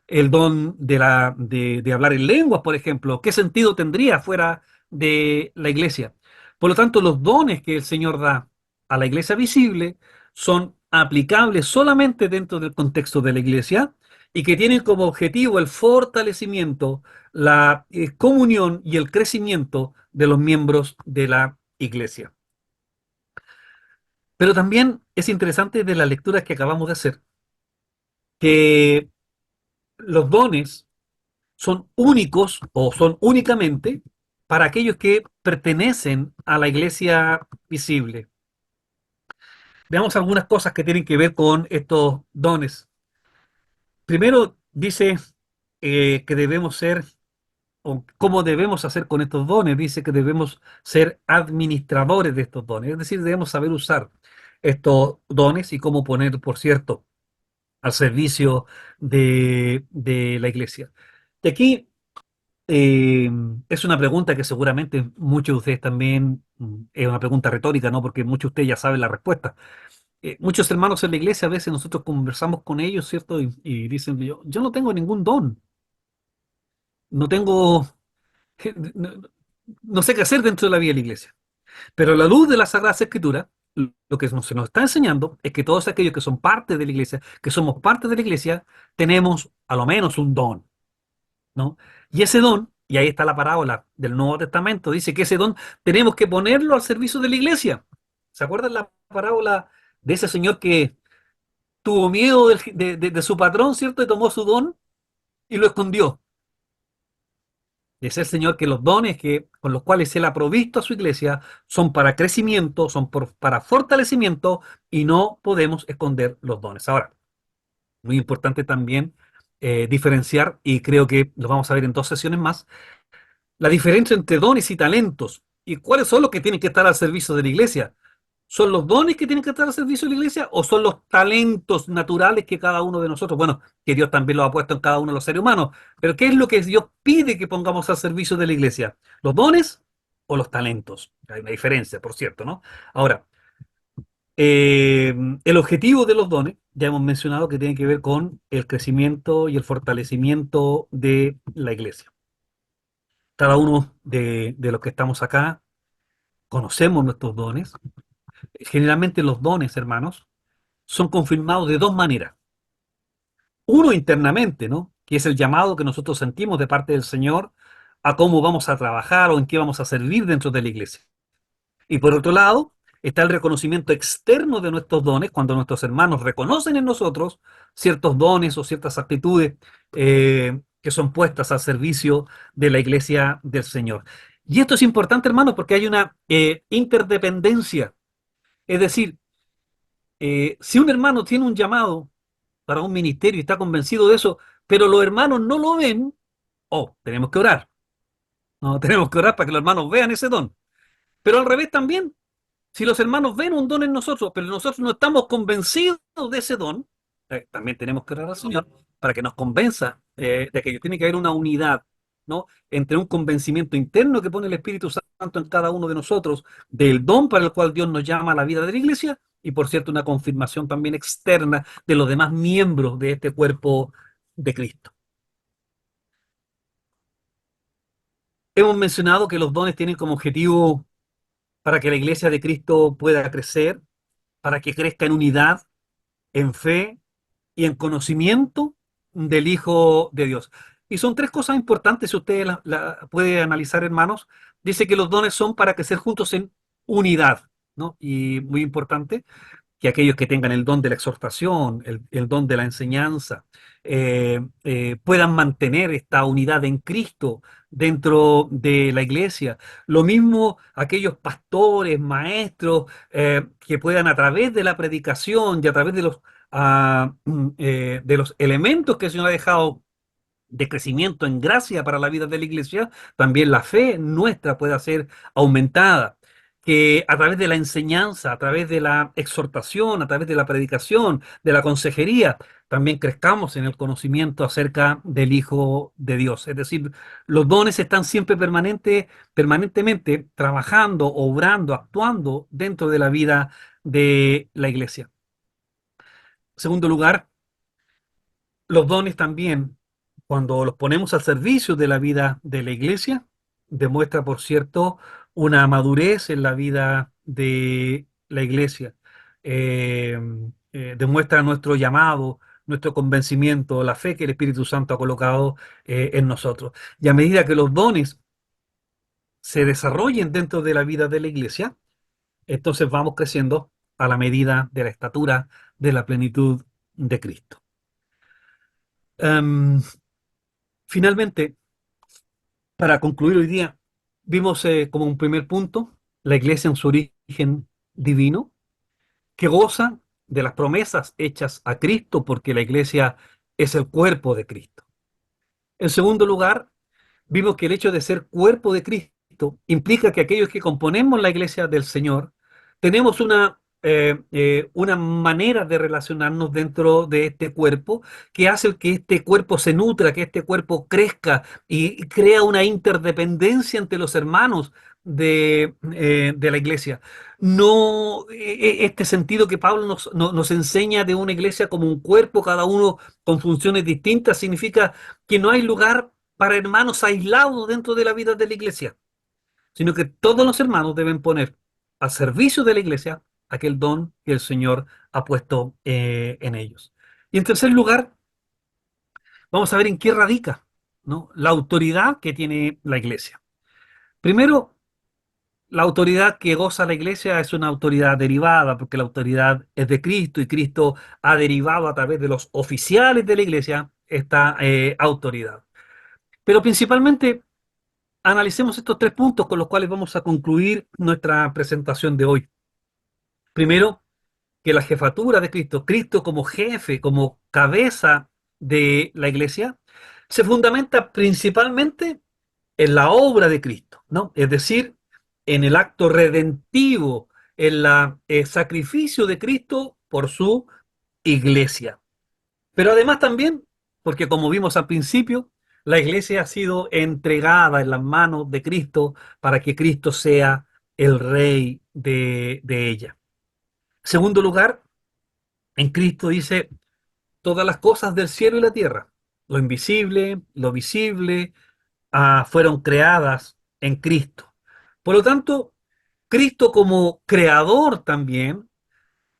el don de hablar en lenguas, por ejemplo? ¿Qué sentido tendría fuera de la iglesia? Por lo tanto, los dones que el Señor da a la iglesia visible son aplicables solamente dentro del contexto de la iglesia y que tienen como objetivo el fortalecimiento, la comunión y el crecimiento de los miembros de la iglesia. Pero también es interesante de las lecturas que acabamos de hacer que los dones son únicos o son únicamente para aquellos que pertenecen a la iglesia visible. Veamos algunas cosas que tienen que ver con estos dones. Primero dice que debemos ser, o cómo debemos hacer con estos dones. Dice que debemos ser administradores de estos dones, es decir, debemos saber usar estos dones y cómo poner, por cierto, al servicio de la iglesia. De aquí Eh, es una pregunta que seguramente muchos de ustedes también, es una pregunta retórica, ¿no? Porque muchos de ustedes ya saben la respuesta. Muchos hermanos en la iglesia, a veces nosotros conversamos con ellos, ¿cierto? Y dicen, yo no tengo ningún don, no tengo, no, no sé qué hacer dentro de la vida de la iglesia. Pero a la luz de las Sagradas Escrituras, lo que se nos está enseñando es que todos aquellos que son parte de la iglesia, que somos parte de la iglesia, tenemos a lo menos un don, ¿no? Y ese don, y ahí está la parábola del Nuevo Testamento, dice que ese don tenemos que ponerlo al servicio de la iglesia. ¿Se acuerdan la parábola de ese señor que tuvo miedo de su patrón, ¿cierto? Y tomó su don y lo escondió? Es el Señor que los dones con los cuales Él ha provisto a su iglesia son para crecimiento, para fortalecimiento y no podemos esconder los dones. Ahora, muy importante también diferenciar, y creo que lo vamos a ver en dos sesiones más, la diferencia entre dones y talentos y cuáles son los que tienen que estar al servicio de la iglesia. ¿Son los dones que tienen que estar al servicio de la iglesia o son los talentos naturales que cada uno de nosotros, bueno, que Dios también los ha puesto en cada uno de los seres humanos, pero qué es lo que Dios pide que pongamos al servicio de la iglesia? ¿Los dones o los talentos? Hay una diferencia, por cierto, ¿no? Ahora, el objetivo de los dones, ya hemos mencionado que tiene que ver con el crecimiento y el fortalecimiento de la iglesia. Cada uno de los que estamos acá conocemos nuestros dones. Generalmente los dones, hermanos, son confirmados de dos maneras. Uno internamente, ¿no? Que es el llamado que nosotros sentimos de parte del Señor a cómo vamos a trabajar o en qué vamos a servir dentro de la iglesia. Y por otro lado, está el reconocimiento externo de nuestros dones, cuando nuestros hermanos reconocen en nosotros ciertos dones o ciertas actitudes que son puestas al servicio de la iglesia del Señor. Y esto es importante, hermanos, porque hay una interdependencia. Es decir, si un hermano tiene un llamado para un ministerio y está convencido de eso, pero los hermanos no lo ven, oh, tenemos que orar. No, tenemos que orar para que los hermanos vean ese don. Pero al revés también, si los hermanos ven un don en nosotros, pero nosotros no estamos convencidos de ese don, también tenemos que orar al Señor para que nos convenza de que tiene que haber una unidad, ¿no? Entre un convencimiento interno que pone el Espíritu Santo en cada uno de nosotros del don para el cual Dios nos llama a la vida de la iglesia y, por cierto, una confirmación también externa de los demás miembros de este cuerpo de Cristo. Hemos mencionado que los dones tienen como objetivo para que la iglesia de Cristo pueda crecer, para que crezca en unidad, en fe y en conocimiento del Hijo de Dios. Y son tres cosas importantes, si usted la puede analizar, hermanos. Dice que los dones son para crecer juntos en unidad, ¿no? Y muy importante, que aquellos que tengan el don de la exhortación, el don de la enseñanza, puedan mantener esta unidad en Cristo dentro de la iglesia. Lo mismo aquellos pastores, maestros, que puedan a través de la predicación y a través de los elementos que el Señor ha dejado de crecimiento en gracia para la vida de la iglesia, también la fe nuestra pueda ser aumentada. Que a través de la enseñanza, a través de la exhortación, a través de la predicación, de la consejería, también crezcamos en el conocimiento acerca del Hijo de Dios. Es decir, los dones están siempre permanentemente trabajando, obrando, actuando dentro de la vida de la iglesia. En segundo lugar, los dones también, cuando los ponemos al servicio de la vida de la iglesia, demuestra, por cierto, una madurez en la vida de la iglesia. Eh, Demuestra nuestro llamado, nuestro convencimiento, la fe que el Espíritu Santo ha colocado en nosotros. Y a medida que los dones se desarrollen dentro de la vida de la iglesia, entonces vamos creciendo a la medida de la estatura de la plenitud de Cristo. Um, Finalmente, para concluir hoy día, vimos como un primer punto la iglesia en su origen divino, que goza de las promesas hechas a Cristo porque la iglesia es el cuerpo de Cristo. En segundo lugar, vimos que el hecho de ser cuerpo de Cristo implica que aquellos que componemos la iglesia del Señor tenemos una una manera de relacionarnos dentro de este cuerpo que hace que este cuerpo se nutra, que este cuerpo crezca y crea una interdependencia entre los hermanos de la iglesia. No, este sentido que Pablo nos enseña de una iglesia como un cuerpo, cada uno con funciones distintas, significa que no hay lugar para hermanos aislados dentro de la vida de la iglesia, sino que todos los hermanos deben poner al servicio de la iglesia aquel don que el Señor ha puesto en ellos. Y en tercer lugar, vamos a ver en qué radica, ¿no?, la autoridad que tiene la iglesia. Primero, la autoridad que goza la iglesia es una autoridad derivada, porque la autoridad es de Cristo y Cristo ha derivado a través de los oficiales de la iglesia esta autoridad. Pero principalmente analicemos estos tres puntos con los cuales vamos a concluir nuestra presentación de hoy. Primero, que la jefatura de Cristo, Cristo como jefe, como cabeza de la iglesia, se fundamenta principalmente en la obra de Cristo, ¿no? Es decir, en el acto redentivo, en el sacrificio de Cristo por su iglesia. Pero además también, porque como vimos al principio, la iglesia ha sido entregada en las manos de Cristo para que Cristo sea el rey de ella. Segundo lugar, en Cristo dice todas las cosas del cielo y la tierra, lo invisible, lo visible, fueron creadas en Cristo. Por lo tanto, Cristo como creador también,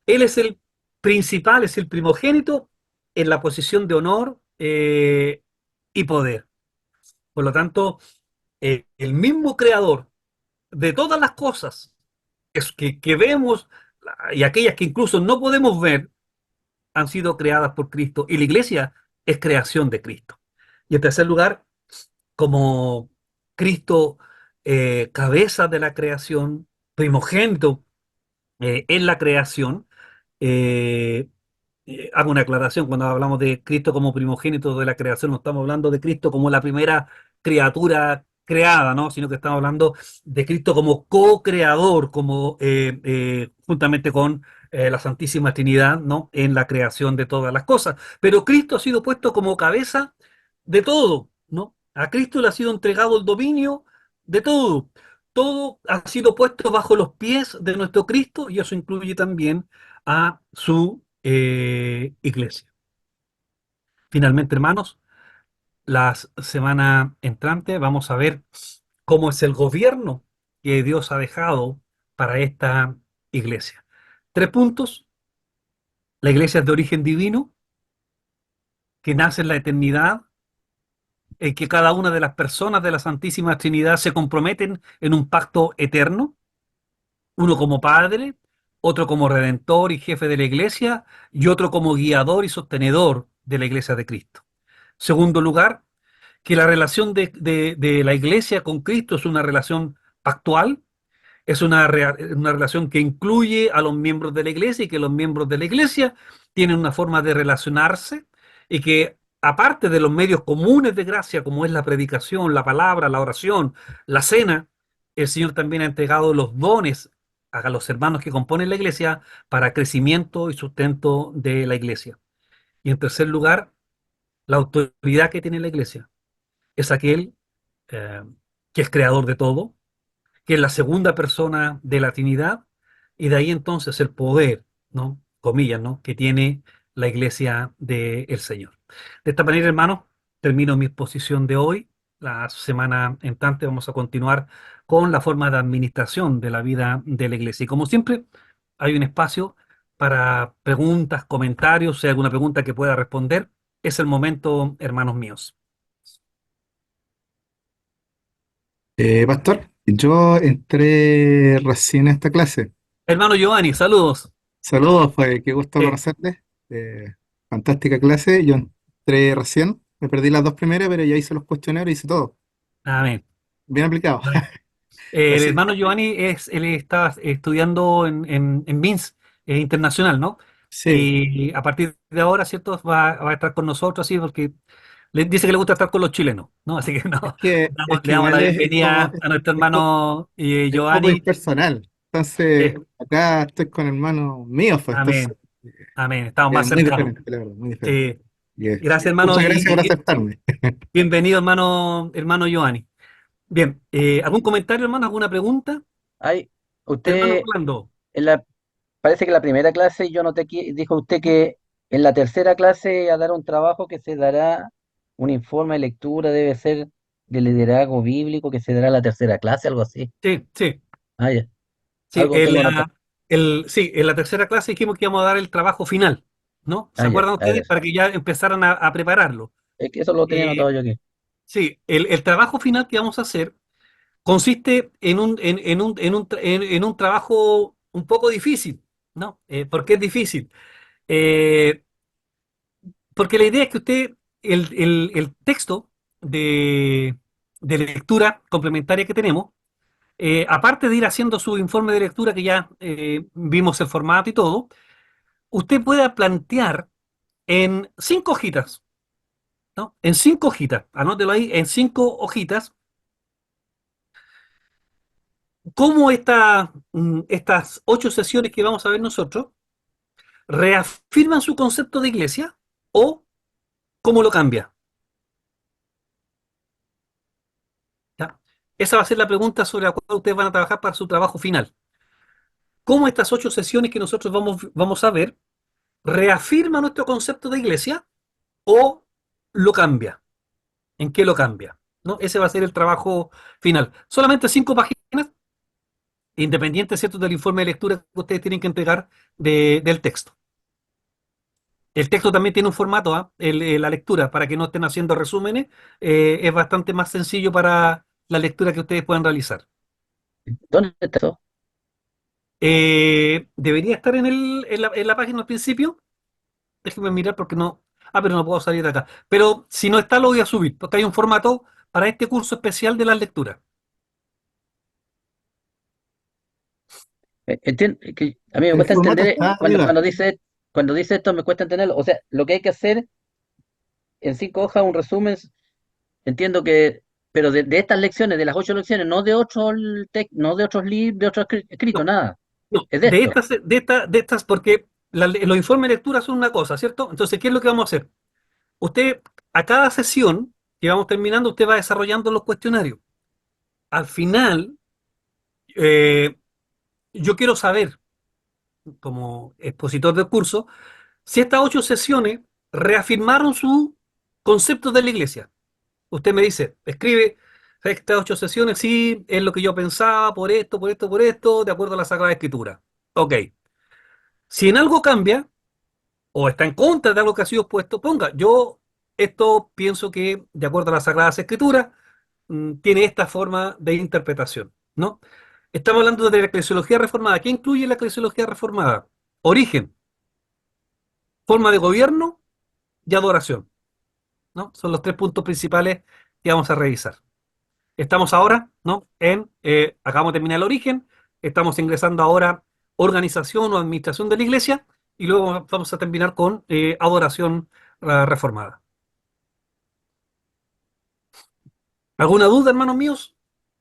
Él es el principal, es el primogénito en la posición de honor y poder. Por lo tanto, el mismo creador de todas las cosas que vemos y aquellas que incluso no podemos ver, han sido creadas por Cristo y la iglesia es creación de Cristo. Y en tercer lugar, como Cristo, cabeza de la creación, primogénito en la creación, eh, hago una aclaración, cuando hablamos de Cristo como primogénito de la creación, no estamos hablando de Cristo como la primera criatura creada, ¿no?, sino que estamos hablando de Cristo como co-creador, como juntamente con la Santísima Trinidad, ¿no?, en la creación de todas las cosas. Pero Cristo ha sido puesto como cabeza de todo, ¿no? A Cristo le ha sido entregado el dominio de todo. Todo ha sido puesto bajo los pies de nuestro Cristo y eso incluye también a su iglesia. Finalmente, hermanos, la semana entrante vamos a ver cómo es el gobierno que Dios ha dejado para esta iglesia. Tres puntos. La iglesia es de origen divino, que nace en la eternidad, en que cada una de las personas de la Santísima Trinidad se comprometen en un pacto eterno, uno como padre, otro como redentor y jefe de la iglesia, y otro como guiador y sostenedor de la iglesia de Cristo. Segundo lugar, que la relación de la iglesia con Cristo es una relación pactual, es una relación que incluye a los miembros de la iglesia y que los miembros de la iglesia tienen una forma de relacionarse y que aparte de los medios comunes de gracia, como es la predicación, la palabra, la oración, la cena, el Señor también ha entregado los dones a los hermanos que componen la iglesia para crecimiento y sustento de la iglesia. Y en tercer lugar, la autoridad que tiene la iglesia es aquel eh, que es creador de todo, que es la segunda persona de la Trinidad, y de ahí entonces el poder, ¿no?, comillas, ¿no?, que tiene la iglesia del Señor. De esta manera, hermanos, termino mi exposición de hoy. La semana entrante vamos a continuar con la forma de administración de la vida de la iglesia. Y como siempre, hay un espacio para preguntas, comentarios, si hay alguna pregunta que pueda responder. Es el momento, hermanos míos. Pastor, yo entré recién a esta clase. Hermano Giovanni, saludos. Saludos, pues qué gusto Eh, conocerles. Fantástica clase. Yo entré recién, me perdí las dos primeras, pero ya hice los cuestionarios, hice todo. amén. Bien aplicado. El Así, hermano Giovanni él está estudiando en Minsk, internacional, ¿no? sí, Y a partir de ahora, ¿cierto? Va a estar con nosotros, así, porque le dice que le gusta estar con los chilenos, ¿no? Así que no, es que le damos la igual es como, bienvenida a nuestro es, po- hermano es poco Giovanni. impersonal. Entonces, Eh, acá estoy con hermanos míos, pues, entonces, amén, amén. Estamos más muy cercanos. diferente, la verdad, muy diferente. Sí. Sí, Gracias, hermano, muchas gracias por aceptarme. bienvenido, hermano Giovanni. Bien, ¿algún comentario, hermano? ¿Alguna pregunta? Ay, Hermano usted, Orlando. en la, parece que la primera clase yo noté que dijo usted que en la tercera clase a dar un trabajo que se dará un informe de lectura, debe ser de liderazgo bíblico, que se dará en la tercera clase, algo así. Sí, sí, Ah, ya. sí. Algo tengo notado. Sí, en la tercera clase dijimos que íbamos a dar el trabajo final, ¿no? ¿Se Ah, ya, acuerdan a ver. ustedes? Para que ya empezaran a prepararlo. Es que eso lo tenía Eh, notado yo aquí. sí, el trabajo final que vamos a hacer consiste en un trabajo un poco difícil, ¿no? ¿Por qué es difícil? Eh, Porque la idea es que usted, el texto de, de lectura complementaria que tenemos, aparte de ir haciendo su informe de lectura, que ya vimos el formato y todo, usted pueda plantear en 5 hojitas, ¿no? En 5 hojitas, anótelo ahí, en 5 hojitas, cómo estas 8 sesiones que vamos a ver nosotros reafirman su concepto de iglesia o cómo lo cambia. ¿Ya? Esa va a ser la pregunta sobre la cual ustedes van a trabajar para su trabajo final. ¿Cómo estas 8 sesiones que nosotros vamos a ver reafirma nuestro concepto de iglesia o lo cambia? ¿En qué lo cambia? ¿No? Ese va a ser el trabajo final. Solamente 5 páginas, independiente, ¿cierto?, del informe de lectura que ustedes tienen que entregar del texto. El texto también tiene un formato, ¿ah? La lectura, para que no estén haciendo resúmenes, es bastante más sencillo para la lectura que ustedes puedan realizar. ¿Dónde está eso? Debería estar en la página al principio. Déjenme mirar porque no. Ah, pero no puedo salir de acá. Pero si no está, lo voy a subir, porque hay un formato para este curso especial de las lecturas. Que a mí me El cuesta formato entender está cuando, arriba. cuando dice esto, me cuesta entenderlo. O sea, lo que hay que hacer en 5 hojas, un resumen, entiendo que, pero de estas lecciones, de las 8 lecciones, no de no de otros libros, de otros escritos, No, nada. no. Es de De esto. estas, porque los informes de lectura son una cosa, ¿cierto? Entonces, ¿qué es lo que vamos a hacer? Usted, a cada sesión que vamos terminando, usted va desarrollando los cuestionarios. Al final, eh, yo quiero saber, como expositor del curso, si estas 8 sesiones reafirmaron su concepto de la iglesia. Usted me dice, escribe, estas 8 sesiones, sí, es lo que yo pensaba, por esto, por esto, por esto, de acuerdo a la Sagrada Escritura. Ok. Si en algo cambia, o está en contra de algo que ha sido expuesto, ponga, yo esto pienso que, de acuerdo a las Sagradas Escrituras, tiene esta forma de interpretación, ¿no? Estamos hablando de la eclesiología reformada. ¿Qué incluye la eclesiología reformada? Origen, forma de gobierno y adoración, ¿no? Son los 3 puntos principales que vamos a revisar. Estamos ahora, ¿no? Acabamos de terminar el origen, estamos ingresando ahora organización o administración de la iglesia y luego vamos a terminar con adoración reformada. ¿Alguna duda, hermanos míos?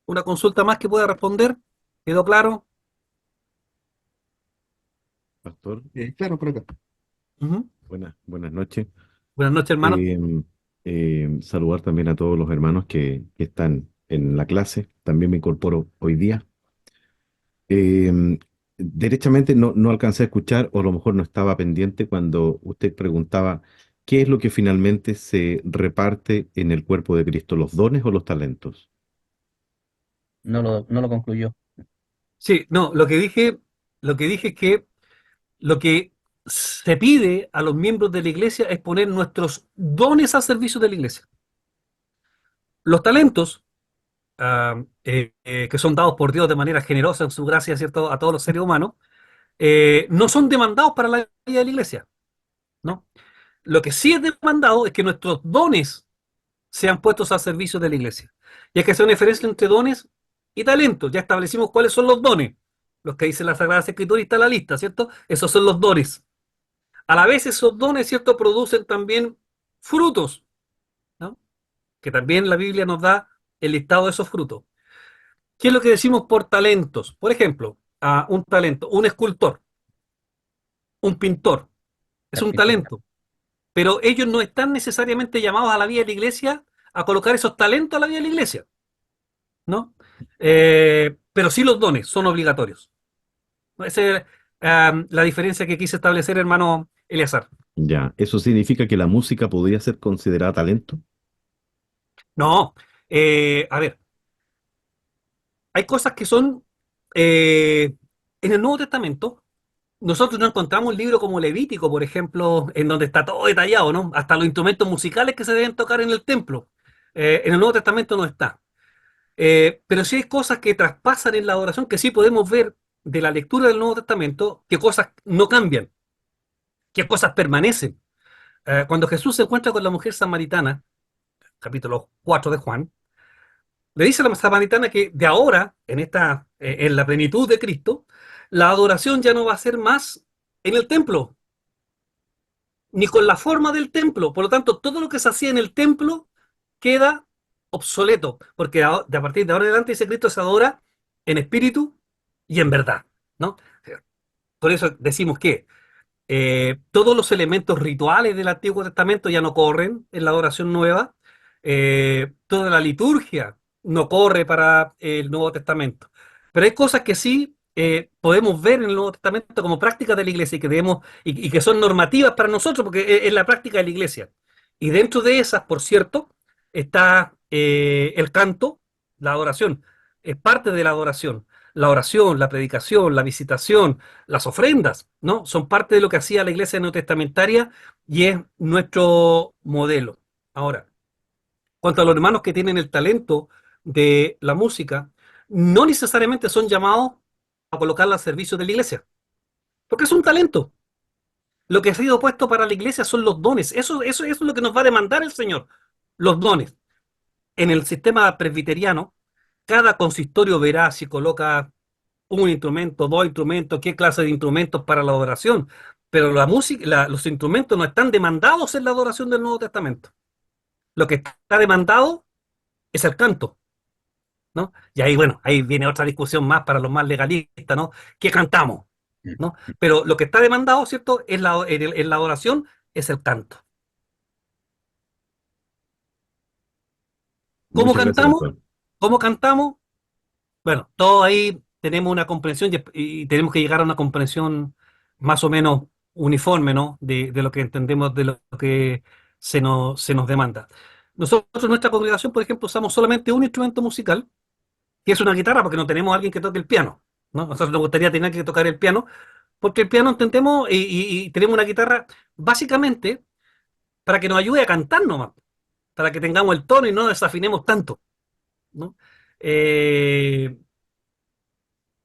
¿Una consulta más que pueda responder? ¿Quedó claro? Pastor, Claro, por acá. Ujú. buenas noches. Buenas noches, hermano. Eh, Saludar también a todos los hermanos que están en la clase. También me incorporo hoy día. Eh, Derechamente no alcancé a escuchar, o a lo mejor no estaba pendiente cuando usted preguntaba qué es lo que finalmente se reparte en el cuerpo de Cristo, los dones o los talentos. No lo concluyó. Sí, no, lo que dije es que lo que se pide a los miembros de la iglesia es poner nuestros dones al servicio de la iglesia. Los talentos, que son dados por Dios de manera generosa en su gracia, ¿cierto?, a todos los seres humanos, no son demandados para la vida de la iglesia, ¿no? Lo que sí es demandado es que nuestros dones sean puestos al servicio de la iglesia. Y hay que hacer una diferencia entre dones y talentos. Ya establecimos cuáles son los dones. Los que dice la Sagrada Escritura y está en la lista, ¿cierto? Esos son los dones. A la vez esos dones, ¿cierto?, producen también frutos, ¿no? Que también la Biblia nos da el listado de esos frutos. ¿Qué es lo que decimos por talentos? Por ejemplo, un talento, un escultor, un pintor, es un Artista. talento, pero ellos no están necesariamente llamados a la vida de la iglesia a colocar esos talentos a la vida de la iglesia, ¿no? Pero sí los dones son obligatorios. Esa es la diferencia que quise establecer, hermano Eleazar. Ya, ¿eso significa que la música podría ser considerada talento? No, a ver, hay cosas que son, en el Nuevo Testamento, nosotros no encontramos un libro como Levítico, por ejemplo, en donde está todo detallado, ¿no? Hasta los instrumentos musicales que se deben tocar en el templo. En el Nuevo Testamento no está. Pero sí hay cosas que traspasan en la adoración que sí podemos ver de la lectura del Nuevo Testamento, que cosas no cambian, que cosas permanecen. Cuando Jesús se encuentra con la mujer samaritana, capítulo 4 de Juan, le dice a la samaritana que de ahora, en la plenitud de Cristo, la adoración ya no va a ser más en el templo, ni con la forma del templo. Por lo tanto, todo lo que se hacía en el templo queda obsoleto, porque a partir de ahora en adelante ese Cristo se adora en espíritu y en verdad, ¿no? Por eso decimos que todos los elementos rituales del Antiguo Testamento ya no corren en la adoración nueva. Toda la liturgia no corre para el Nuevo Testamento. Pero hay cosas que sí podemos ver en el Nuevo Testamento como prácticas de la iglesia y que debemos, y que son normativas para nosotros, porque es la práctica de la iglesia. Y dentro de esas, por cierto, está el canto, la adoración. Es parte de la adoración. La oración, la predicación, la visitación, las ofrendas, ¿no? Son parte de lo que hacía la iglesia neotestamentaria y es nuestro modelo. Ahora, cuanto a los hermanos que tienen el talento de la música, no necesariamente son llamados a colocarla al servicio de la iglesia, porque es un talento. Lo que ha sido puesto para la iglesia son los dones. Eso es lo que nos va a demandar el Señor, los dones. En el sistema presbiteriano, cada consistorio verá si coloca un instrumento, dos instrumentos, qué clase de instrumentos para la adoración. Pero la música, los instrumentos no están demandados en la adoración del Nuevo Testamento. Lo que está demandado es el canto, ¿no? Y ahí, bueno, ahí viene otra discusión más para los más legalistas, ¿no? ¿Qué cantamos? ¿No? Pero lo que está demandado, ¿cierto? En la adoración es el canto. ¿Cómo Muchas gracias, cantamos? pastor. ¿Cómo cantamos? Bueno, todos ahí tenemos una comprensión y tenemos que llegar a una comprensión más o menos uniforme, ¿no? De lo que entendemos, de lo que se nos demanda. Nosotros en nuestra congregación, por ejemplo, usamos solamente un instrumento musical, que es una guitarra, porque no tenemos a alguien que toque el piano, ¿no? Nosotros nos gustaría tener que tocar el piano, porque el piano entendemos y tenemos una guitarra básicamente para que nos ayude a cantar nomás, para que tengamos el tono y no desafinemos tanto, ¿no? Eh,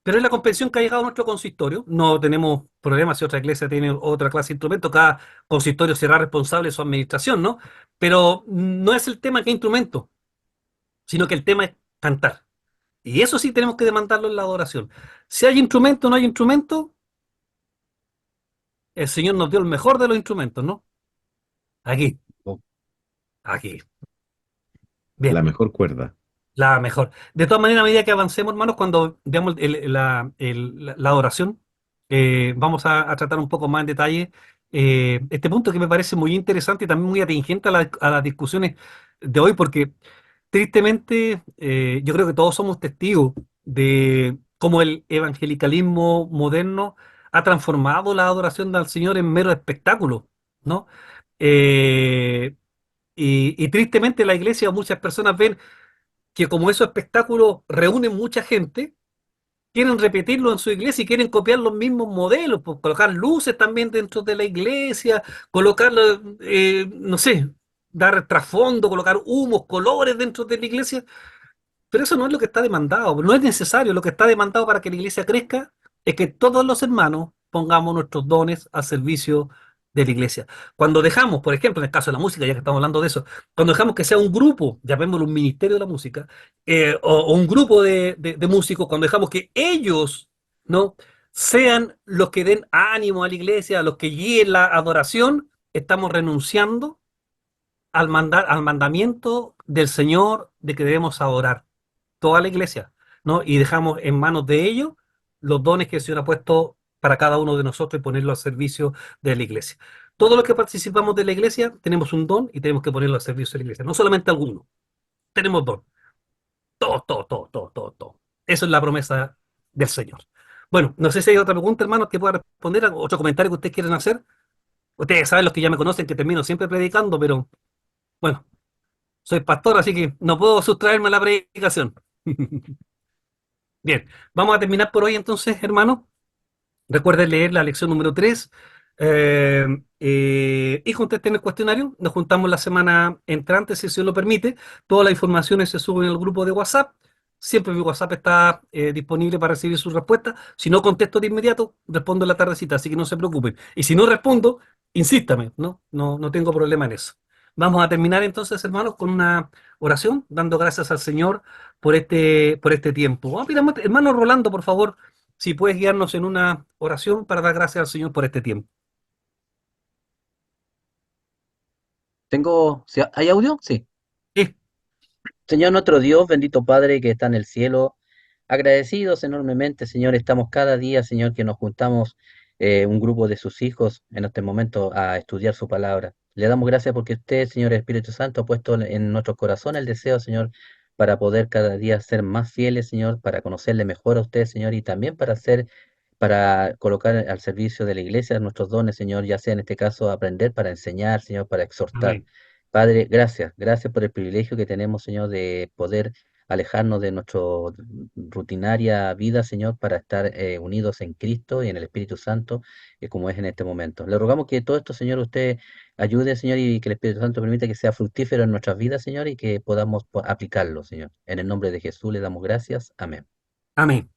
Pero es la comprensión que ha llegado a nuestro consistorio. No tenemos problemas si otra iglesia tiene otra clase de instrumento. Cada consistorio será responsable de su administración, ¿no? Pero no es el tema qué instrumento, sino que el tema es cantar. Y eso sí tenemos que demandarlo en la adoración. Si hay instrumento o no hay instrumento, el Señor nos dio el mejor de los instrumentos, ¿no? Aquí, aquí. La Bien. mejor cuerda. La mejor. De todas maneras, a medida que avancemos, hermanos, cuando veamos la oración, vamos a tratar un poco más en detalle este punto que me parece muy interesante y también muy atingente a las discusiones de hoy, porque tristemente yo creo que todos somos testigos de cómo el evangelicalismo moderno ha transformado la adoración al Señor en mero espectáculo, ¿no? Eh, y tristemente la iglesia, muchas personas ven que como esos espectáculos reúnen mucha gente, quieren repetirlo en su iglesia y quieren copiar los mismos modelos, pues, colocar luces también dentro de la iglesia, colocar, no sé, dar trasfondo, colocar humos, colores dentro de la iglesia. Pero eso no es lo que está demandado, no es necesario. Lo que está demandado para que la iglesia crezca es que todos los hermanos pongamos nuestros dones al servicio de la iglesia. Cuando dejamos, por ejemplo, en el caso de la música, ya que estamos hablando de eso, cuando dejamos que sea un grupo, llamémoslo un ministerio de la música, o un grupo de músicos, cuando dejamos que ellos, ¿no?, sean los que den ánimo a la iglesia, los que guíen la adoración, estamos renunciando al mandamiento del Señor de que debemos adorar toda la iglesia, ¿no? Y dejamos en manos de ellos los dones que el Señor ha puesto para cada uno de nosotros y ponerlo al servicio de la iglesia. Todos los que participamos de la iglesia tenemos un don y tenemos que ponerlo al servicio de la iglesia. No solamente algunos, tenemos don. Todos, todos, todos, todos, todos, todos. Eso es la promesa del Señor. Bueno, no sé si hay otra pregunta, hermanos, que pueda responder, otro comentario que ustedes quieran hacer. Ustedes saben, los que ya me conocen, que termino siempre predicando, pero bueno, soy pastor, así que no puedo sustraerme a la predicación. Bien, vamos a terminar por hoy entonces, hermanos. Recuerden leer la lección número 3 y contesten el cuestionario. Nos juntamos la semana entrante, si se lo permite. Todas las informaciones se suben al grupo de WhatsApp. Siempre mi WhatsApp está disponible para recibir sus respuestas. Si no contesto de inmediato, respondo en la tardecita, así que no se preocupen. Y si no respondo, insístame, ¿no? No tengo problema en eso. Vamos a terminar entonces, hermanos, con una oración, dando gracias al Señor por este tiempo. Mira, hermano Rolando, por favor, si puedes guiarnos en una oración para dar gracias al Señor por este tiempo. ¿Hay audio? Sí. Sí, Señor nuestro Dios, bendito Padre que está en el cielo, agradecidos enormemente, Señor, estamos cada día, Señor, que nos juntamos un grupo de sus hijos en este momento a estudiar su palabra. Le damos gracias porque usted, Señor Espíritu Santo, ha puesto en nuestro corazón el deseo, Señor, para poder cada día ser más fieles, Señor, para conocerle mejor a usted, Señor, y también para colocar al servicio de la iglesia nuestros dones, Señor, ya sea en este caso aprender para enseñar, Señor, para exhortar. amén, Padre, gracias, gracias por el privilegio que tenemos, Señor, de poder alejarnos de nuestra rutinaria vida, Señor, para estar unidos en Cristo y en el Espíritu Santo, como es en este momento. Le rogamos que todo esto, Señor, usted ayude, Señor, y que el Espíritu Santo permita que sea fructífero en nuestras vidas, Señor, y que podamos aplicarlo, Señor. En el nombre de Jesús le damos gracias. Amén. amén.